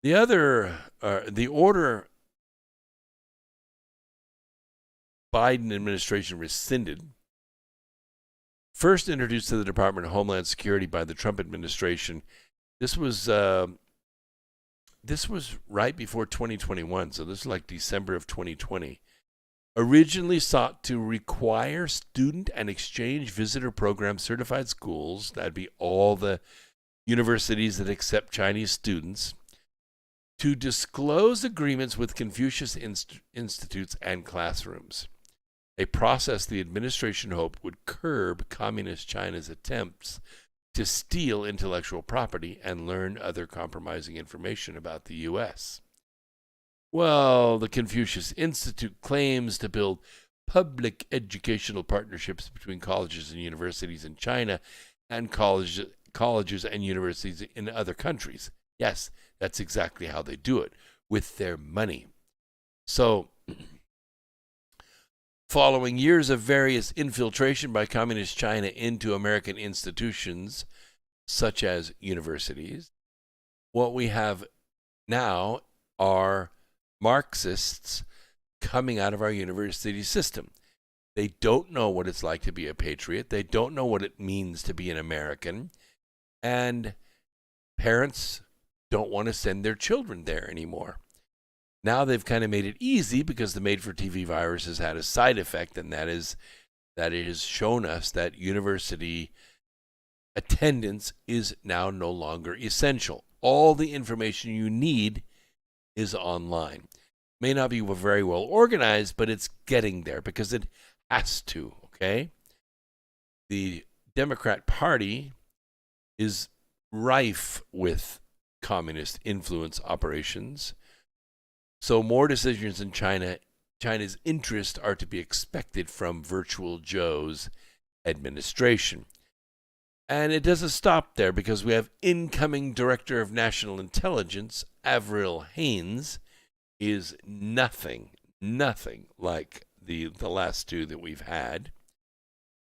The order Biden administration rescinded, first introduced to the Department of Homeland Security by the Trump administration. This was right before 2021, so this is like December of 2020. Originally sought to require student and exchange visitor program certified schools, that'd be all the universities that accept Chinese students, to disclose agreements with Confucius institutes and classrooms, a process the administration hoped would curb communist China's attempts to steal intellectual property and learn other compromising information about the U.S. Well, the Confucius Institute claims to build public educational partnerships between colleges and universities in China and colleges and universities in other countries. Yes, that's exactly how they do it, with their money. So, following years of various infiltration by Communist China into American institutions, such as universities, what we have now are Marxists coming out of our university system. They don't know what it's like to be a patriot. They don't know what it means to be an American. And parents don't want to send their children there anymore. Now they've kind of made it easy because the made-for-TV virus has had a side effect, and that is that it has shown us that university attendance is now no longer essential. All the information you need is online. May not be very well organized, but it's getting there because it has to, okay? The Democrat Party is rife with communist influence operations. So more decisions in China's interests are to be expected from Virtual Joe's administration. And it doesn't stop there because we have incoming Director of National Intelligence, Avril Haines, is nothing like the last two that we've had.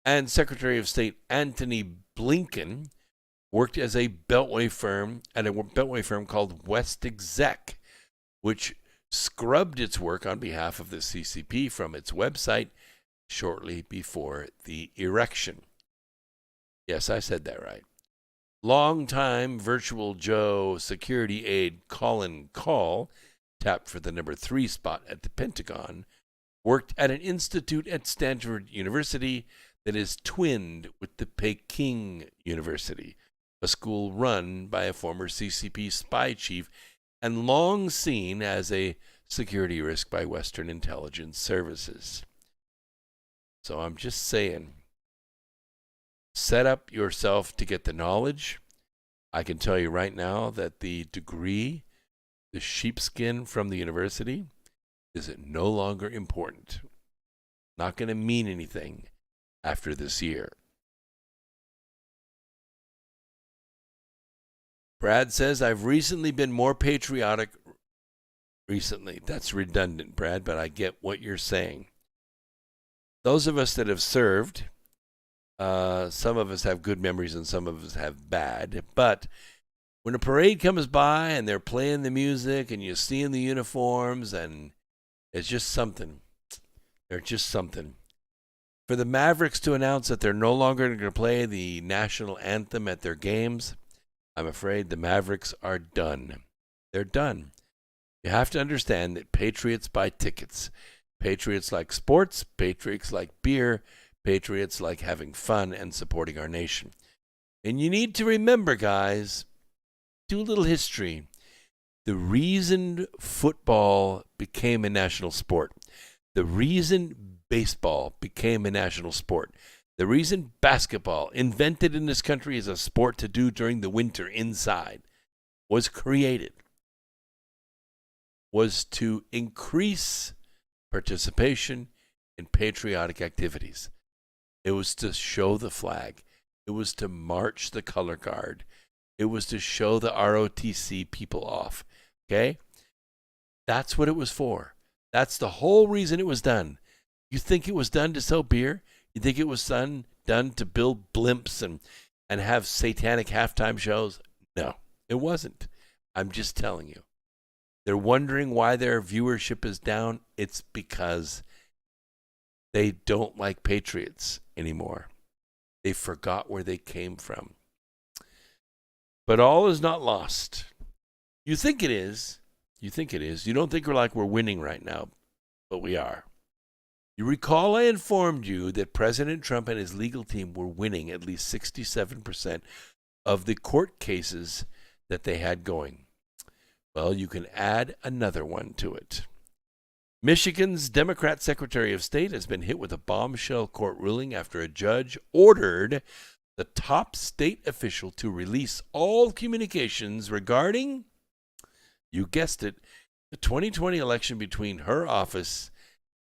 And Secretary of State Antony Blinken worked as a beltway firm at a beltway firm called West Exec, which scrubbed its work on behalf of the CCP from its website shortly before the election. Yes, I said that right. Longtime Virtual Joe security aide Colin Call, tapped for the number 3 spot at the Pentagon, worked at an institute at Stanford University that is twinned with the Peking University, a school run by a former CCP spy chief and long seen as a security risk by Western intelligence services. So I'm just saying, set up yourself to get the knowledge. I can tell you right now that the degree, the sheepskin from the university, is no longer important. Not going to mean anything after this year. Brad says, I've recently been more patriotic. Recently. That's redundant, Brad, but I get what you're saying. Those of us that have served, some of us have good memories and some of us have bad. But when a parade comes by and they're playing the music and you're seeing the uniforms, and it's just something. They're just something. For the Mavericks to announce that they're no longer going to play the national anthem at their games, I'm afraid the Mavericks are done. They're done. You have to understand that patriots buy tickets. Patriots like sports, patriots like beer, patriots like having fun and supporting our nation. And you need to remember, guys, do a little history. The reason football became a national sport, the reason baseball became a national sport, the reason basketball, invented in this country as a sport to do during the winter inside, was created, was to increase participation in patriotic activities. It was to show the flag. It was to march the color guard. It was to show the ROTC people off. Okay? That's what it was for. That's the whole reason it was done. You think it was done to sell beer? You think it was done done to build blimps and have satanic halftime shows? No, it wasn't. I'm just telling you. They're wondering why their viewership is down. It's because they don't like patriots anymore. They forgot where they came from. But all is not lost. You think it is. You think it is. You don't think we're winning right now, but we are. You recall I informed you that President Trump and his legal team were winning at least 67% of the court cases that they had going. Well, you can add another one to it. Michigan's Democrat Secretary of State has been hit with a bombshell court ruling after a judge ordered the top state official to release all communications regarding, you guessed it, the 2020 election between her office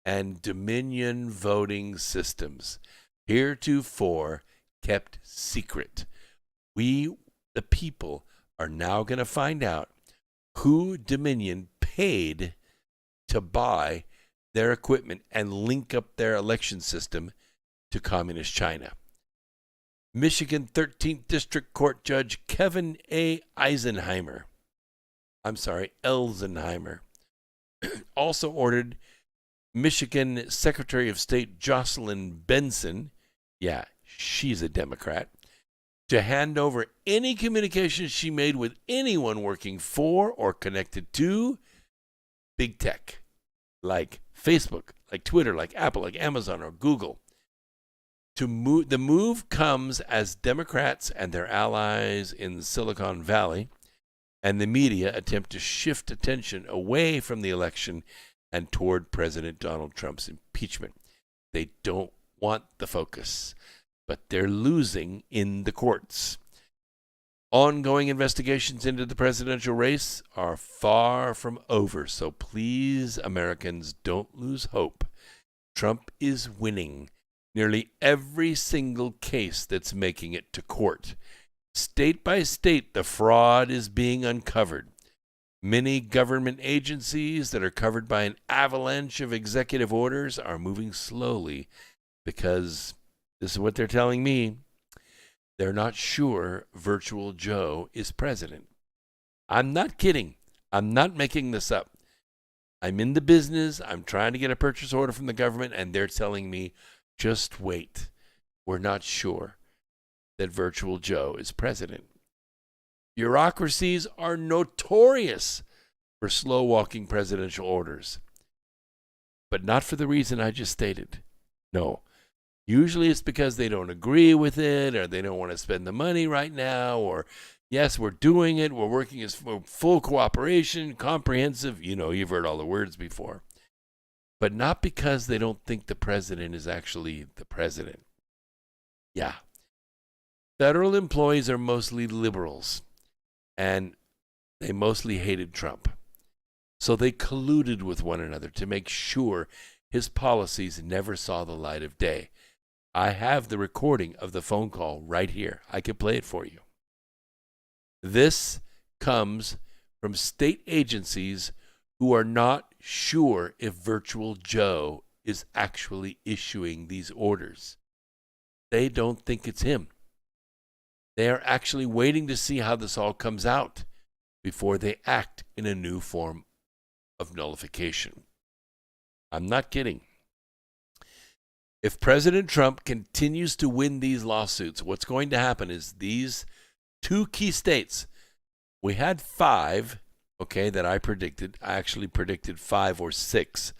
and Dominion voting systems, heretofore kept secret. We, the people, are now going to find out who Dominion paid to buy their equipment and link up their election system to Communist China. Michigan 13th District Court Judge Kevin A. Elsenheimer also ordered Michigan Secretary of State Jocelyn Benson, yeah, she's a Democrat, to hand over any communications she made with anyone working for or connected to big tech, like Facebook, like Twitter, like Apple, like Amazon or Google. The move comes as Democrats and their allies in Silicon Valley and the media attempt to shift attention away from the election and toward President Donald Trump's impeachment. They don't want the focus, but they're losing in the courts. Ongoing investigations into the presidential race are far from over, so please, Americans, don't lose hope. Trump is winning nearly every single case that's making it to court. State by state, the fraud is being uncovered. Many government agencies that are covered by an avalanche of executive orders are moving slowly because this is what they're telling me. They're not sure Virtual Joe is president. I'm not kidding. I'm not making this up. I'm in the business. I'm trying to get a purchase order from the government, and they're telling me, just wait. We're not sure that Virtual Joe is president. Bureaucracies are notorious for slow-walking presidential orders, but not for the reason I just stated. No. Usually it's because they don't agree with it, or they don't want to spend the money right now, or yes, we're doing it, we're working as full cooperation, comprehensive, you've heard all the words before. But not because they don't think the president is actually the president. Yeah. Federal employees are mostly liberals, and they mostly hated Trump. So they colluded with one another to make sure his policies never saw the light of day. I have the recording of the phone call right here. I can play it for you. This comes from state agencies who are not sure if Virtual Joe is actually issuing these orders. They don't think it's him. They are actually waiting to see how this all comes out before they act in a new form of nullification. I'm not kidding. If President Trump continues to win these lawsuits, what's going to happen is these two key states, we had 5, that I predicted. I actually predicted 5 or 6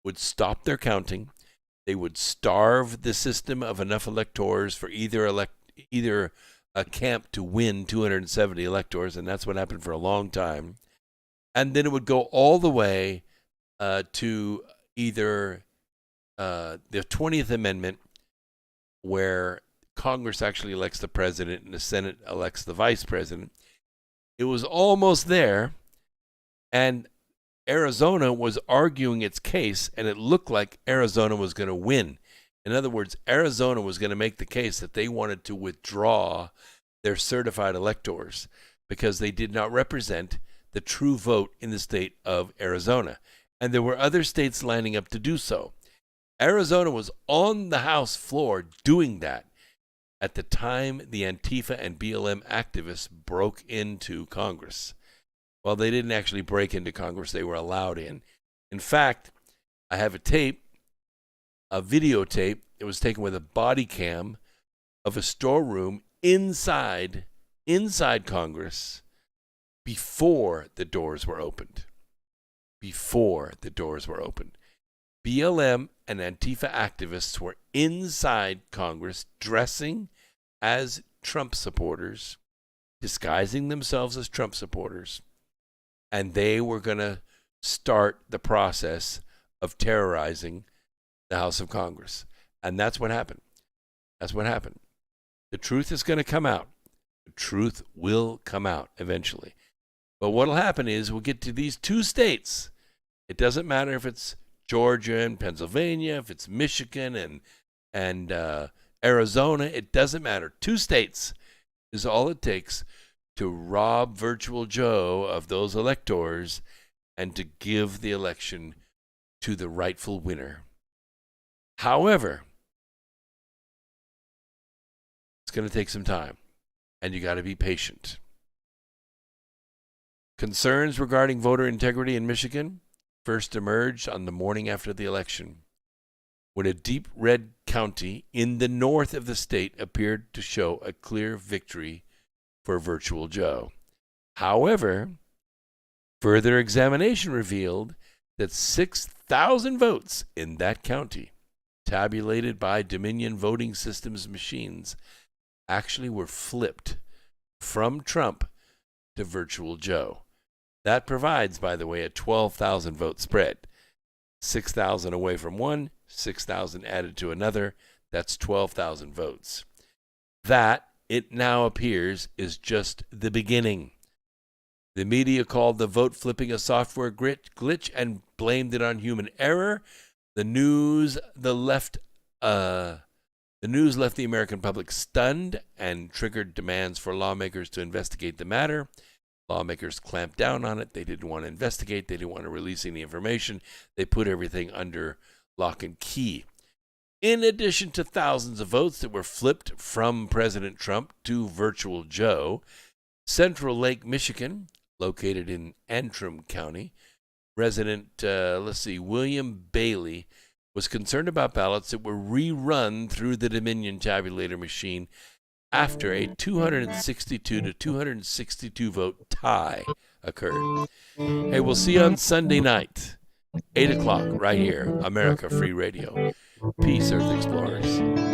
would stop their counting. They would starve the system of enough electors for either a camp to win 270 electors, and that's what happened for a long time. And then it would go all the way to either the 20th Amendment, where Congress actually elects the president and the Senate elects the vice president. It was almost there, and Arizona was arguing its case, and it looked like Arizona was going to win. In other words, Arizona was going to make the case that they wanted to withdraw their certified electors because they did not represent the true vote in the state of Arizona. And there were other states lining up to do so. Arizona was on the House floor doing that. at the time the Antifa and BLM activists broke into Congress. Well, they didn't actually break into Congress. They were allowed in. In fact, I have a videotape. It was taken with a body cam of a storeroom inside Congress before the doors were opened. Before the doors were opened. BLM and Antifa activists were inside Congress dressing as Trump supporters, disguising themselves as Trump supporters, and they were going to start the process of terrorizing the House of Congress. And that's what happened. That's what happened. The truth is going to come out. The truth will come out eventually. But what will happen is we'll get to these two states. It doesn't matter if it's Georgia and Pennsylvania, if it's Michigan and Arizona, it doesn't matter. Two states is all it takes to rob Virtual Joe of those electors and to give the election to the rightful winner. However, it's going to take some time, and you got to be patient. Concerns regarding voter integrity in Michigan first emerged on the morning after the election, when a deep red county in the north of the state appeared to show a clear victory for Virtual Joe. However, further examination revealed that 6,000 votes in that county, tabulated by Dominion voting systems machines, actually were flipped from Trump to Virtual Joe. That provides, by the way, a 12,000 vote spread. 6,000 away from one, 6,000 added to another. That's 12,000 votes. That, it now appears, is just the beginning. The media called the vote flipping a software glitch and blamed it on human error. The news left the American public stunned and triggered demands for lawmakers to investigate the matter. Lawmakers clamped down on it. They didn't want to investigate. They didn't want to release any information. They put everything under lock and key. In addition to thousands of votes that were flipped from President Trump to Virtual Joe, Central Lake, Michigan, located in Antrim County, resident, William Bailey, was concerned about ballots that were rerun through the Dominion tabulator machine after a 262 to 262 vote tie occurred. Hey, we'll see you on Sunday night, 8 o'clock, right here, America Free Radio. Peace, Earth Explorers.